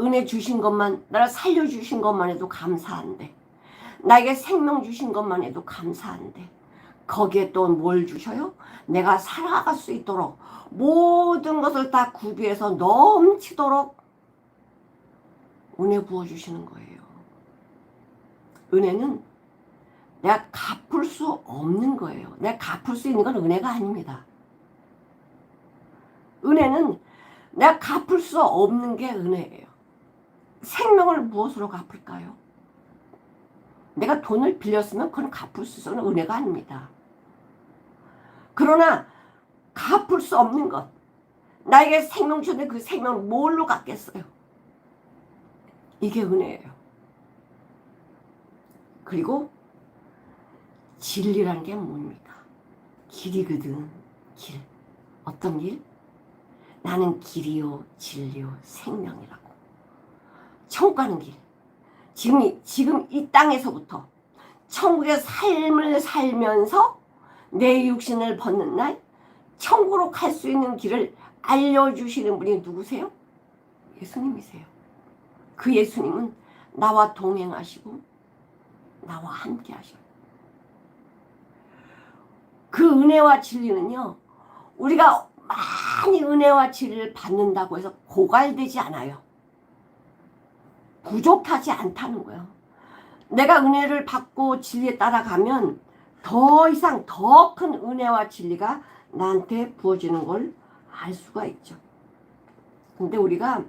은혜 주신 것만, 나를 살려주신 것만 해도 감사한데, 나에게 생명 주신 것만 해도 감사한데, 거기에 또 뭘 주셔요? 내가 살아갈 수 있도록 모든 것을 다 구비해서 넘치도록 은혜 부어주시는 거예요. 은혜는 내가 갚을 수 없는 거예요. 내가 갚을 수 있는 건 은혜가 아닙니다. 은혜는 내가 갚을 수 없는 게 은혜예요. 생명을 무엇으로 갚을까요? 내가 돈을 빌렸으면 그건 갚을 수 있는 은혜가 아닙니다. 그러나 갚을 수 없는 것, 나에게 생명 주는데 그 생명을 뭘로 갚겠어요? 이게 은혜예요. 그리고 진리라는 게 뭡니까? 길이거든. 길. 어떤 길? 나는 길이요 진리요 생명이라고. 천국 가는 길. 지금 이 땅에서부터 천국의 삶을 살면서 내 육신을 벗는 날 천국으로 갈 수 있는 길을 알려주시는 분이 누구세요? 예수님이세요. 그 예수님은 나와 동행하시고 나와 함께 하셔요. 그 은혜와 진리는요, 우리가 많이 은혜와 진리를 받는다고 해서 고갈되지 않아요. 부족하지 않다는 거예요. 내가 은혜를 받고 진리에 따라가면 더 이상 더 큰 은혜와 진리가 나한테 부어지는 걸 알 수가 있죠. 근데 우리가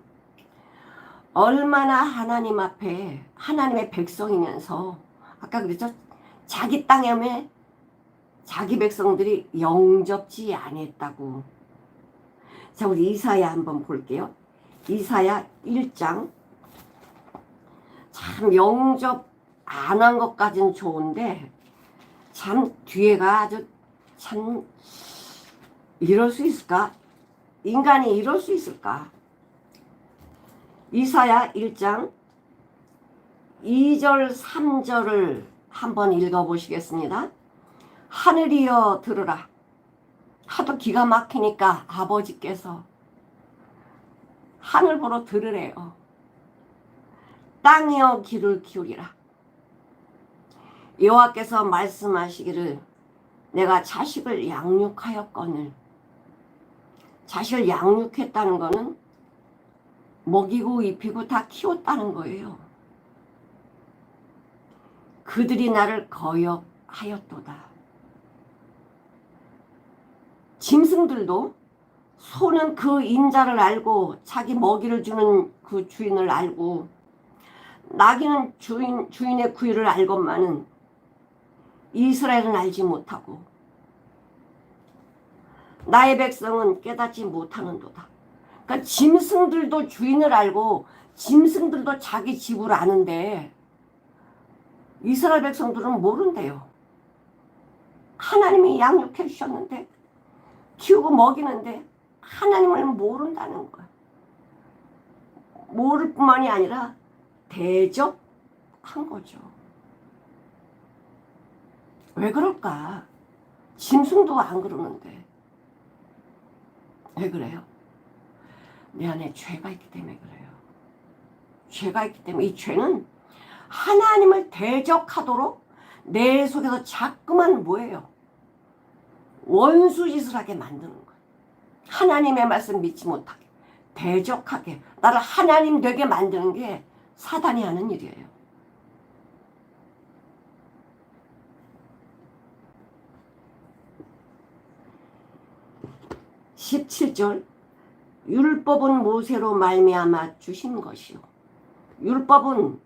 얼마나 하나님 앞에 하나님의 백성이면서 아까 그랬죠? 자기 땅에 자기 백성들이 영접지 않았다고. 자, 우리 이사야 한번 볼게요. 이사야 1장. 참 영접 안 한 것까지는 좋은데 참 뒤에가 아주 참 이럴 수 있을까? 인간이 이럴 수 있을까? 이사야 1장 2절 3절을 한번 읽어보시겠습니다. 하늘이여 들으라. 하도 기가 막히니까 아버지께서 하늘 보러 들으래요. 땅이여 귀를 기울이라. 여호와께서 말씀하시기를 내가 자식을 양육하였거늘. 자식을 양육했다는 거는 먹이고 입히고 다 키웠다는 거예요. 그들이 나를 거역하였도다. 짐승들도 소는 그 인자를 알고 자기 먹이를 주는 그 주인을 알고 나귀는 주인의 구유를 알건만은 이스라엘은 알지 못하고 나의 백성은 깨닫지 못하는도다. 그러니까 짐승들도 주인을 알고 짐승들도 자기 집을 아는데 이스라엘 백성들은 모른대요. 하나님이 양육해 주셨는데 키우고 먹이는데 하나님을 모른다는 거야. 모를 뿐만이 아니라 대적한 거죠. 왜 그럴까? 짐승도 안 그러는데 왜 그래요? 내 안에 죄가 있기 때문에 그래요. 죄가 있기 때문에 이 죄는 하나님을 대적하도록 내 속에서 자꾸만 뭐예요? 원수짓을 하게 만드는 거예요. 하나님의 말씀 믿지 못하게, 대적하게, 나를 하나님 되게 만드는 게 사단이 하는 일이에요. (17절) 율법은 모세로 말미암아 주신 것이요. 율법은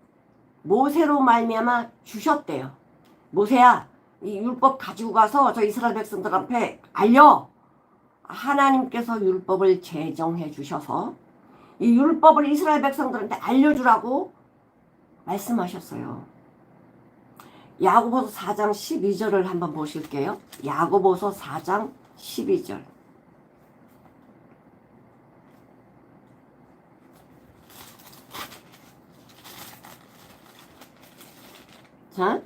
모세로 말미암아 주셨대요. 모세야, 이 율법 가지고 가서 저 이스라엘 백성들 앞에 알려. 하나님께서 율법을 제정해 주셔서 이 율법을 이스라엘 백성들한테 알려주라고 말씀하셨어요. 야고보서 4장 12절을 한번 보실게요. 야고보서 4장 12절. 자,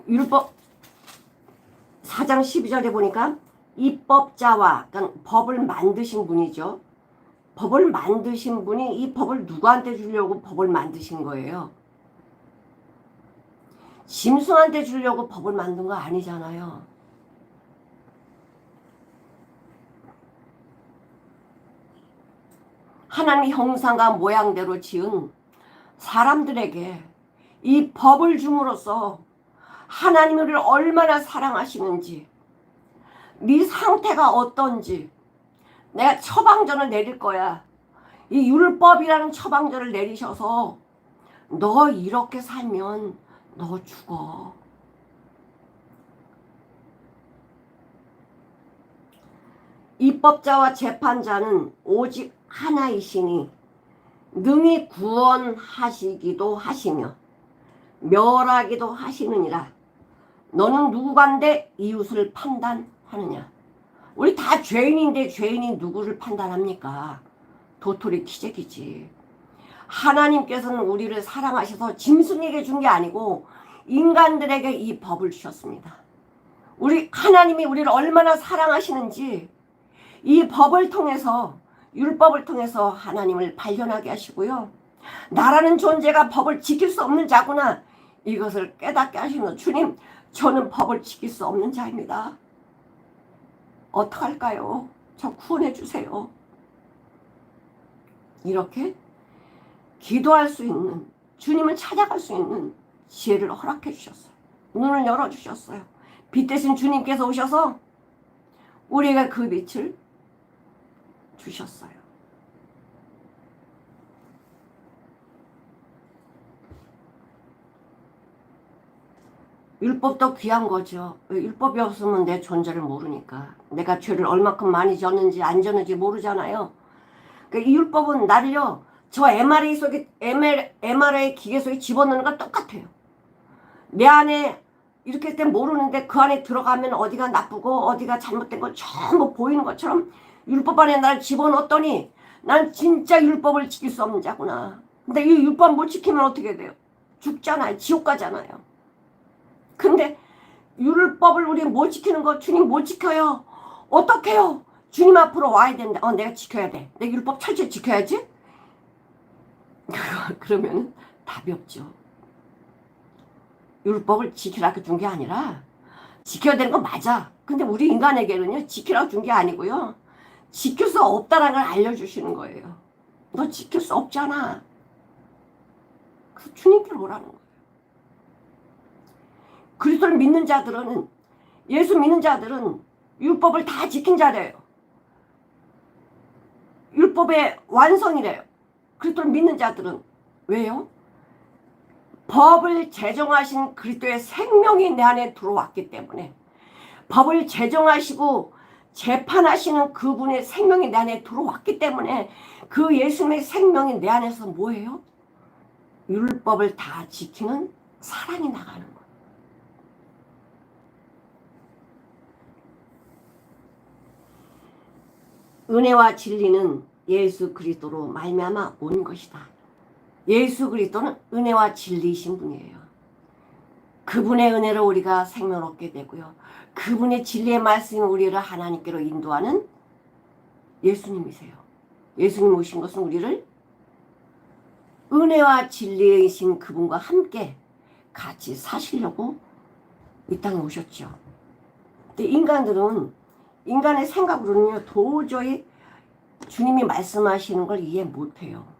율법 4장 12절에 보니까 입법자와, 그러니까 법을 만드신 분이죠. 법을 만드신 분이 이 법을 누구한테 주려고 법을 만드신 거예요? 짐승한테 주려고 법을 만든 거 아니잖아요. 하나님의 형상과 모양대로 지은 사람들에게 이 법을 줌으로써 하나님이 우리를 얼마나 사랑하시는지, 네 상태가 어떤지, 내가 처방전을 내릴 거야. 이 율법이라는 처방전을 내리셔서 너 이렇게 살면 너 죽어. 입법자와 재판자는 오직 하나이시니 능히 구원하시기도 하시며 멸하기도 하시느니라. 너는 누구간데 이웃을 판단하느냐? 우리 다 죄인인데 죄인이 누구를 판단합니까? 도토리 키재기지. 하나님께서는 우리를 사랑하셔서 짐승에게 준 게 아니고 인간들에게 이 법을 주셨습니다. 우리 하나님이 우리를 얼마나 사랑하시는지 이 법을 통해서, 율법을 통해서 하나님을 발견하게 하시고요. 나라는 존재가 법을 지킬 수 없는 자구나, 이것을 깨닫게 하시는 주님, 저는 법을 지킬 수 없는 자입니다. 어떡할까요? 저 구원해 주세요. 이렇게 기도할 수 있는, 주님을 찾아갈 수 있는 지혜를 허락해 주셨어요. 눈을 열어주셨어요. 빛 대신 주님께서 오셔서 우리에게 그 빛을 주셨어요. 율법도 귀한 거죠. 율법이 없으면 내 존재를 모르니까. 내가 죄를 얼마큼 많이 졌는지 안 졌는지 모르잖아요. 그러니까 이 율법은 나를요, 저 MRI 속에, MRI 기계 속에 집어넣는 거 똑같아요. 내 안에 이렇게 때 모르는데 그 안에 들어가면 어디가 나쁘고 어디가 잘못된 거 전부 보이는 것처럼 율법 안에 날 집어넣었더니 난 진짜 율법을 지킬 수 없는 자구나. 근데 이 율법 못 지키면 어떻게 돼요? 죽잖아요. 지옥 가잖아요. 근데 율법을 우리 못 지키는 거, 주님 못 지켜요. 어떡해요? 주님 앞으로 와야 된다. 내가 지켜야 돼. 내가 율법 철저히 지켜야지. 그러면 답이 없죠. 율법을 지키라고 준 게 아니라 지켜야 되는 건 맞아. 근데 우리 인간에게는요, 지키라고 준 게 아니고요, 지킬 수 없다는 걸 알려주시는 거예요. 너 지킬 수 없잖아. 그래서 주님께로 오라는 거예요. 그리스도를 믿는 자들은, 예수 믿는 자들은 율법을 다 지킨 자래요. 율법의 완성이래요. 그리스도를 믿는 자들은. 왜요? 법을 제정하신 그리스도의 생명이 내 안에 들어왔기 때문에, 법을 제정하시고 재판하시는 그분의 생명이 내 안에 들어왔기 때문에, 그 예수님의 생명이 내 안에서 뭐예요? 율법을 다 지키는 사랑이 나가는 거예요. 은혜와 진리는 예수 그리스도로 말미암아 온 것이다. 예수 그리스도는 은혜와 진리이신 분이에요. 그분의 은혜로 우리가 생명을 얻게 되고요. 그분의 진리의 말씀이 우리를 하나님께로 인도하는 예수님이세요. 예수님 오신 것은 우리를 은혜와 진리이신 그분과 함께 같이 사시려고 이 땅에 오셨죠. 근데 인간의 생각으로는요, 도저히 주님이 말씀하시는 걸 이해 못해요.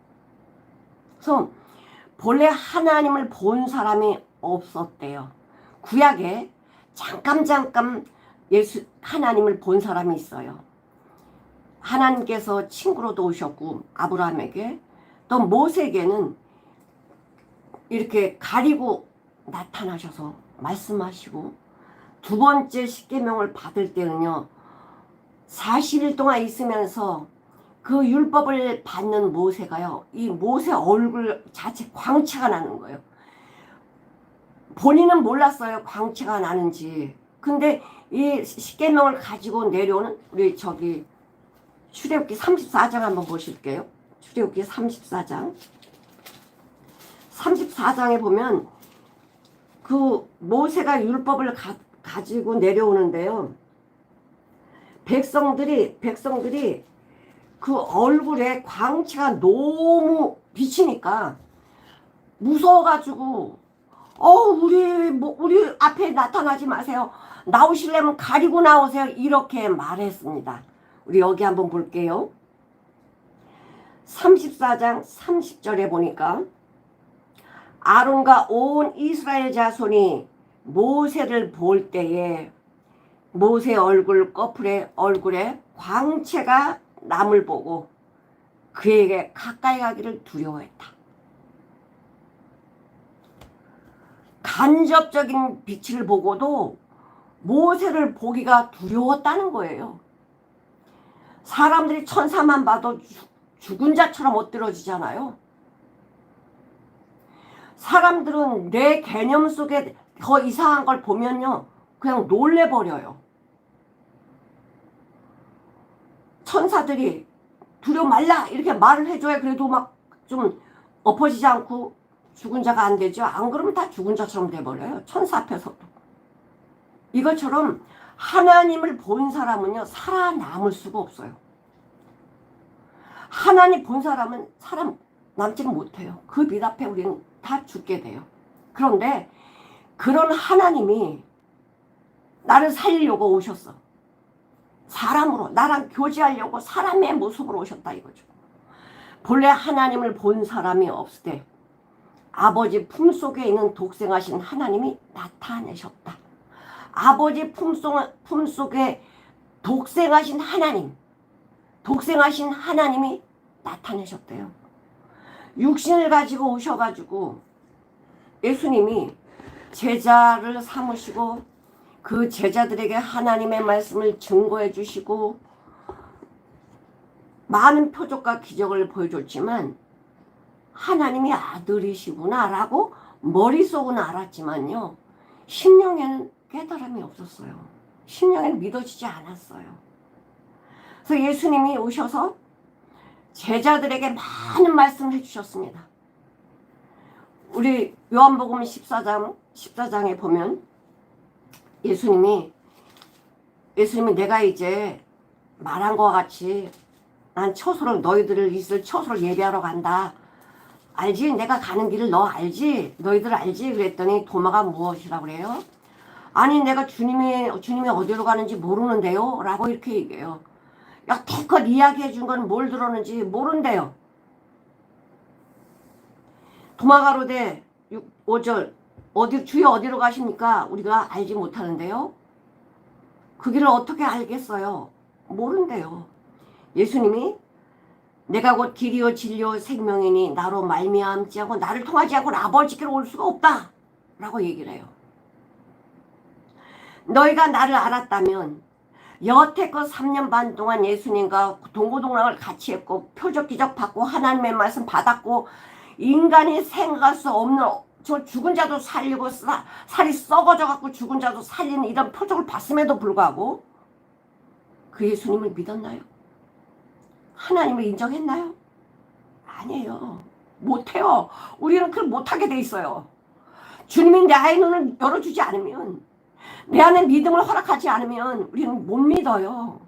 그래서 본래 하나님을 본 사람이 없었대요. 구약에 잠깐 하나님을 본 사람이 있어요. 하나님께서 친구로도 오셨고 아브라함에게, 또 모세에게는 이렇게 가리고 나타나셔서 말씀하시고, 두 번째 십계명을 받을 때는요, 40일 동안 있으면서 그 율법을 받는 모세가요, 이 모세 얼굴 자체 광채가 나는 거예요. 본인은 몰랐어요, 광채가 나는지. 근데 이 십계명을 가지고 내려오는, 우리 출애굽기 34장 한번 보실게요. 출애굽기 34장. 34장에 보면 그 모세가 율법을 가지고 내려오는데요, 백성들이 그 얼굴에 광채가 너무 비치니까 무서워가지고, 우리 앞에 나타나지 마세요. 나오시려면 가리고 나오세요. 이렇게 말했습니다. 우리 여기 한번 볼게요. 34장 30절에 보니까, 아론과 온 이스라엘 자손이 모세를 볼 때에 모세 얼굴에 광채가 남을 보고 그에게 가까이 가기를 두려워했다. 간접적인 빛을 보고도 모세를 보기가 두려웠다는 거예요. 사람들이 천사만 봐도 죽은 자처럼 엎드러지잖아요. 사람들은 내 개념 속에 더 이상한 걸 보면요, 그냥 놀래버려요. 천사들이 두려워 말라 이렇게 말을 해줘야 그래도 막 좀 엎어지지 않고 죽은 자가 안 되죠. 안 그러면 다 죽은 자처럼 돼버려요, 천사 앞에서도. 이것처럼 하나님을 본 사람은요, 살아남을 수가 없어요. 하나님 본 사람은 살아남지는 못해요. 그 빛 앞에 우리는 다 죽게 돼요. 그런데 그런 하나님이 나를 살리려고 오셨어. 사람으로 나랑 교제하려고 사람의 모습으로 오셨다 이거죠. 본래 하나님을 본 사람이 없을 때 아버지 품속에 있는 독생하신 하나님이 나타내셨다. 아버지 품속에 독생하신 하나님이 나타내셨대요. 육신을 가지고 오셔가지고 예수님이 제자를 삼으시고 그 제자들에게 하나님의 말씀을 증거해 주시고 많은 표적과 기적을 보여줬지만 하나님이 아들이시구나 라고 머릿속은 알았지만요, 심령에는 깨달음이 없었어요. 심령에는 믿어지지 않았어요. 그래서 예수님이 오셔서 제자들에게 많은 말씀을 해주셨습니다. 우리 요한복음 14장에 보면 예수님이 내가 이제 말한 것과 같이 난 너희들을 있을 처소를 예비하러 간다. 알지? 내가 가는 길을 너 알지? 너희들 알지? 그랬더니 도마가 무엇이라고 그래요? 아니 내가 주님이 어디로 가는지 모르는데요? 라고 이렇게 얘기해요. 여태껏 이야기해 준 건 뭘 들었는지 모른대요. 도마가 가로되 5절 주여 어디로 가십니까? 우리가 알지 못하는데요. 그 길을 어떻게 알겠어요? 모른대요. 예수님이 내가 곧 길이요 진리요 생명이니 나로 말미암지 않고 나를 통하지 않고 아버지께로 올 수가 없다 라고 얘기를 해요. 너희가 나를 알았다면 여태껏 3년 반 동안 예수님과 동고동락을 같이 했고 표적 기적 받고 하나님의 말씀 받았고 인간이 생각할 수 없는 저 죽은 자도 살리고 살이 썩어져 갖고 죽은 자도 살리는 이런 표적을 봤음에도 불구하고 그 예수님을 믿었나요? 하나님을 인정했나요? 아니에요. 못해요. 우리는 그걸 못하게 돼 있어요. 주님이 내 아이 눈을 열어주지 않으면, 내 안에 믿음을 허락하지 않으면 우리는 못 믿어요.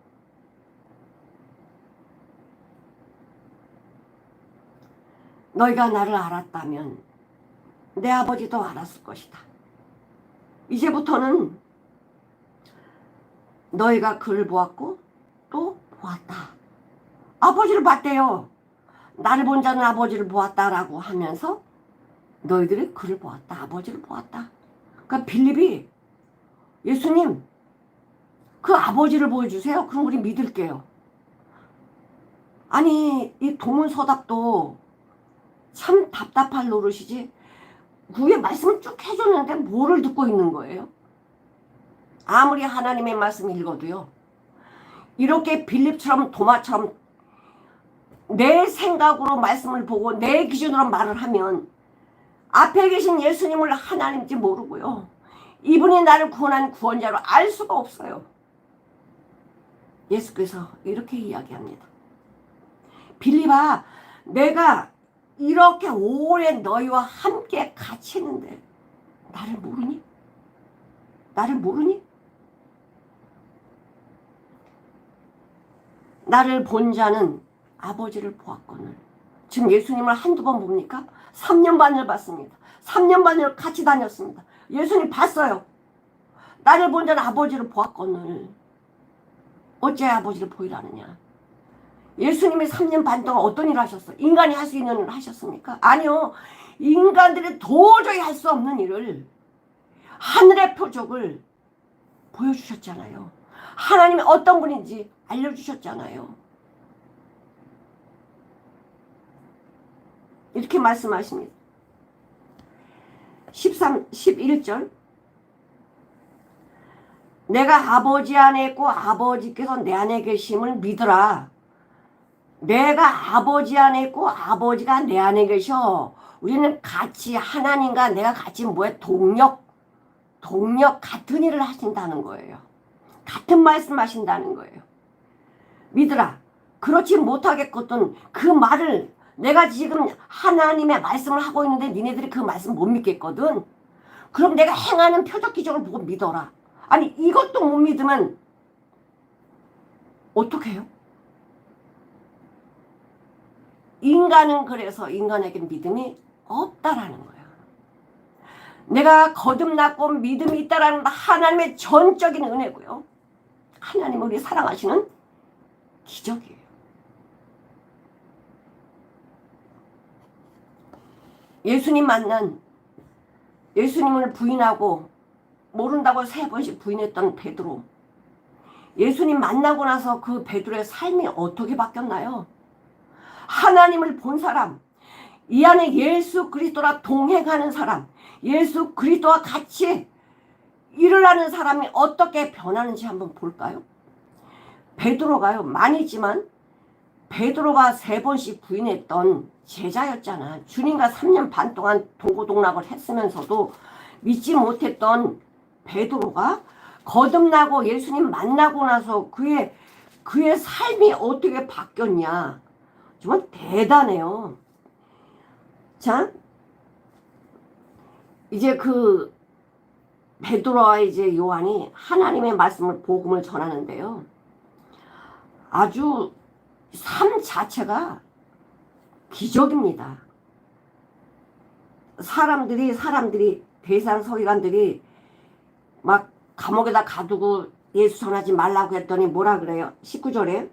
너희가 나를 알았다면 내 아버지도 알았을 것이다. 이제부터는 너희가 그를 보았고 또 보았다. 아버지를 봤대요. 나를 본 자는 아버지를 보았다라고 하면서 너희들이 그를 보았다. 아버지를 보았다. 그러니까 빌립이 예수님 그 아버지를 보여주세요. 그럼 우리 믿을게요. 아니 이 도문서답도 참 답답할 노릇이지 위에 말씀을 쭉 해줬는데 뭐를 듣고 있는 거예요? 아무리 하나님의 말씀 읽어도요, 이렇게 빌립처럼 도마처럼 내 생각으로 말씀을 보고 내 기준으로 말을 하면 앞에 계신 예수님을 하나님인지 모르고요, 이분이 나를 구원한 구원자로 알 수가 없어요. 예수께서 이렇게 이야기합니다. 빌립아, 내가 이렇게 오래 너희와 함께 같이 했는데 나를 모르니? 나를 모르니? 나를 본 자는 아버지를 보았거늘. 지금 예수님을 한두 번 봅니까? 3년 반을 봤습니다. 3년 반을 같이 다녔습니다. 예수님 봤어요. 나를 본 자는 아버지를 보았거늘. 어째 아버지를 보이라느냐? 예수님이 3년 반 동안 어떤 일을 하셨어요? 인간이 할 수 있는 일을 하셨습니까? 아니요. 인간들이 도저히 할 수 없는 일을, 하늘의 표적을 보여주셨잖아요. 하나님이 어떤 분인지 알려주셨잖아요. 이렇게 말씀하십니다. 11절 내가 아버지 안에 있고 아버지께서 내 안에 계심을 믿으라. 내가 아버지 안에 있고 아버지가 내 안에 계셔. 우리는 같이 하나님과 내가 같이 동력 같은 일을 하신다는 거예요. 같은 말씀 하신다는 거예요. 믿으라. 그렇지 못하겠거든. 그 말을 내가 지금 하나님의 말씀을 하고 있는데 니네들이 그 말씀 못 믿겠거든. 그럼 내가 행하는 표적 기적을 보고 믿어라. 아니 이것도 못 믿으면 어떻게 해요? 인간은 그래서 인간에게 믿음이 없다라는 거야. 내가 거듭났고 믿음이 있다라는 건 하나님의 전적인 은혜고요. 하나님 우리 사랑하시는 기적이에요. 예수님 만난 예수님을 부인하고 모른다고 3번씩 부인했던 베드로. 예수님 만나고 나서 그 베드로의 삶이 어떻게 바뀌었나요? 하나님을 본 사람, 이 안에 예수 그리스도와 동행하는 사람, 예수 그리스도와 같이 일을 하는 사람이 어떻게 변하는지 한번 볼까요? 베드로가요, 많이지만 베드로가 3번씩 부인했던 제자였잖아. 주님과 3년 반 동안 동고동락을 했으면서도 믿지 못했던 베드로가 거듭나고 예수님 만나고 나서 그의 삶이 어떻게 바뀌었냐. 정말 대단해요. 자, 이제 그 베드로와 이제 요한이 하나님의 말씀을 복음을 전하는데요. 아주 삶 자체가 기적입니다. 사람들이 대상 서기관들이 막 감옥에다 가두고 예수 전하지 말라고 했더니 뭐라 그래요? 19절에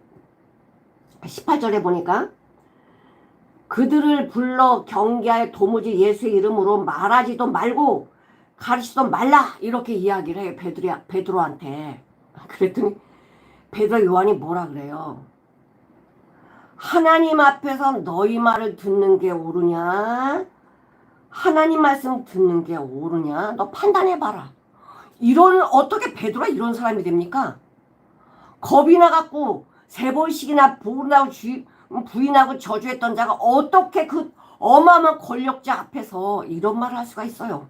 18절에 보니까 그들을 불러 경계하여 도무지 예수의 이름으로 말하지도 말고 가르치지도 말라 이렇게 이야기를 해요. 베드로한테. 그랬더니 베드로 요한이 뭐라 그래요? 하나님 앞에서 너희 말을 듣는 게 옳으냐? 하나님 말씀 듣는 게 옳으냐? 너 판단해봐라. 어떻게 베드로가 이런 사람이 됩니까? 겁이 나갖고 3번씩이나 부인하고 저주했던 자가 어떻게 그 어마어마한 권력자 앞에서 이런 말을 할 수가 있어요?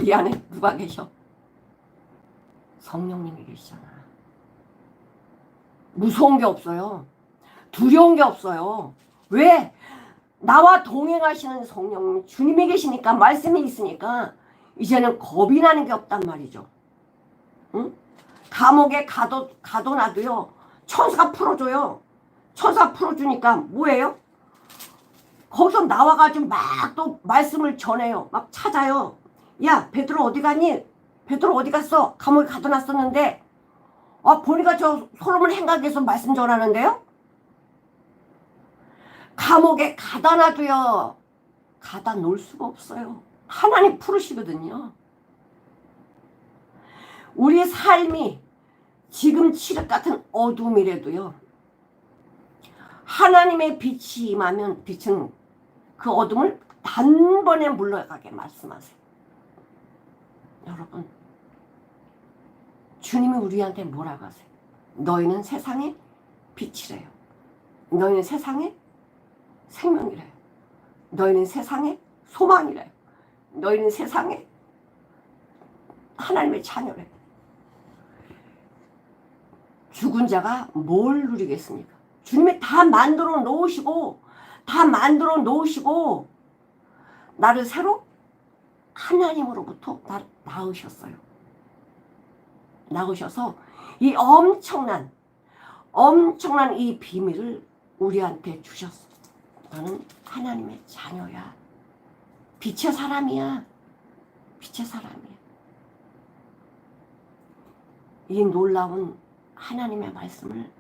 이 안에 누가 계셔? 성령님이 계시잖아. 무서운 게 없어요. 두려운 게 없어요. 왜? 나와 동행하시는 성령님, 주님이 계시니까, 말씀이 있으니까 이제는 겁이 나는 게 없단 말이죠. 응? 감옥에 가둬놔도요, 천사가 풀어줘요. 천사 풀어주니까 뭐예요? 거기서 나와가지고 막 또 말씀을 전해요. 막 찾아요. 야, 베드로 어디 갔니? 베드로 어디 갔어? 감옥에 가둬놨었는데 보니까 저 솔로몬 행각에서 말씀 전하는데요? 감옥에 가다 놔도요, 가다 놓을 수가 없어요. 하나님 풀으시거든요. 우리 삶이 지금 칠흑 같은 어둠이라도요, 하나님의 빛이 임하면 빛은 그 어둠을 단번에 물러가게 말씀하세요. 여러분, 주님이 우리한테 뭐라고 하세요? 너희는 세상의 빛이래요. 너희는 세상의 생명이래요. 너희는 세상의 소망이래요. 너희는 세상의 하나님의 자녀래요. 죽은 자가 뭘 누리겠습니까? 주님이 다 만들어 놓으시고 나를 새로 하나님으로부터 나를 낳으셨어요. 낳으셔서 이 엄청난 이 비밀을 우리한테 주셨어. 너는 하나님의 자녀야. 빛의 사람이야. 빛의 사람이야. 이 놀라운 하나님의 말씀을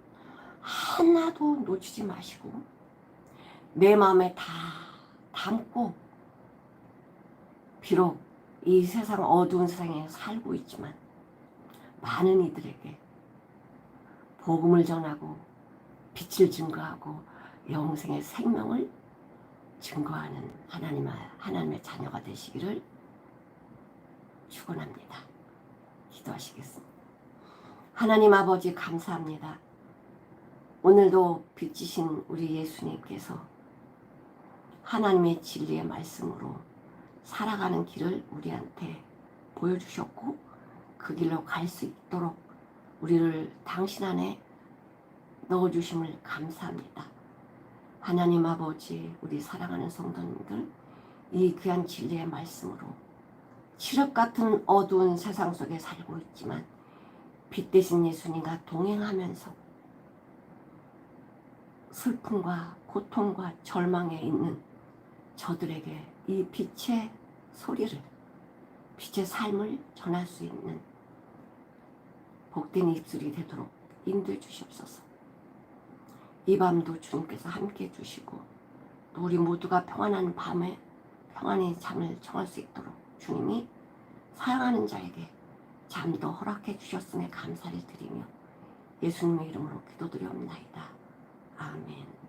하나도 놓치지 마시고 내 마음에 다 담고, 비록 이 세상 어두운 세상에 살고 있지만 많은 이들에게 복음을 전하고 빛을 증거하고 영생의 생명을 증거하는 하나님의 자녀가 되시기를 축원합니다. 기도하시겠습니다. 하나님 아버지 감사합니다. 오늘도 빛이신 우리 예수님께서 하나님의 진리의 말씀으로 살아가는 길을 우리한테 보여주셨고 그 길로 갈 수 있도록 우리를 당신 안에 넣어주심을 감사합니다. 하나님 아버지, 우리 사랑하는 성도님들 이 귀한 진리의 말씀으로 칠흑 같은 어두운 세상 속에 살고 있지만 빛 대신 예수님과 동행하면서 슬픔과 고통과 절망에 있는 저들에게 이 빛의 소리를, 빛의 삶을 전할 수 있는 복된 입술이 되도록 인도해 주시옵소서. 이 밤도 주님께서 함께 해주시고 또 우리 모두가 평안한 밤에 평안히 잠을 청할 수 있도록 주님이 사랑하는 자에게 잠도 허락해 주셨음에 감사를 드리며 예수님의 이름으로 기도드리옵나이다. 아멘.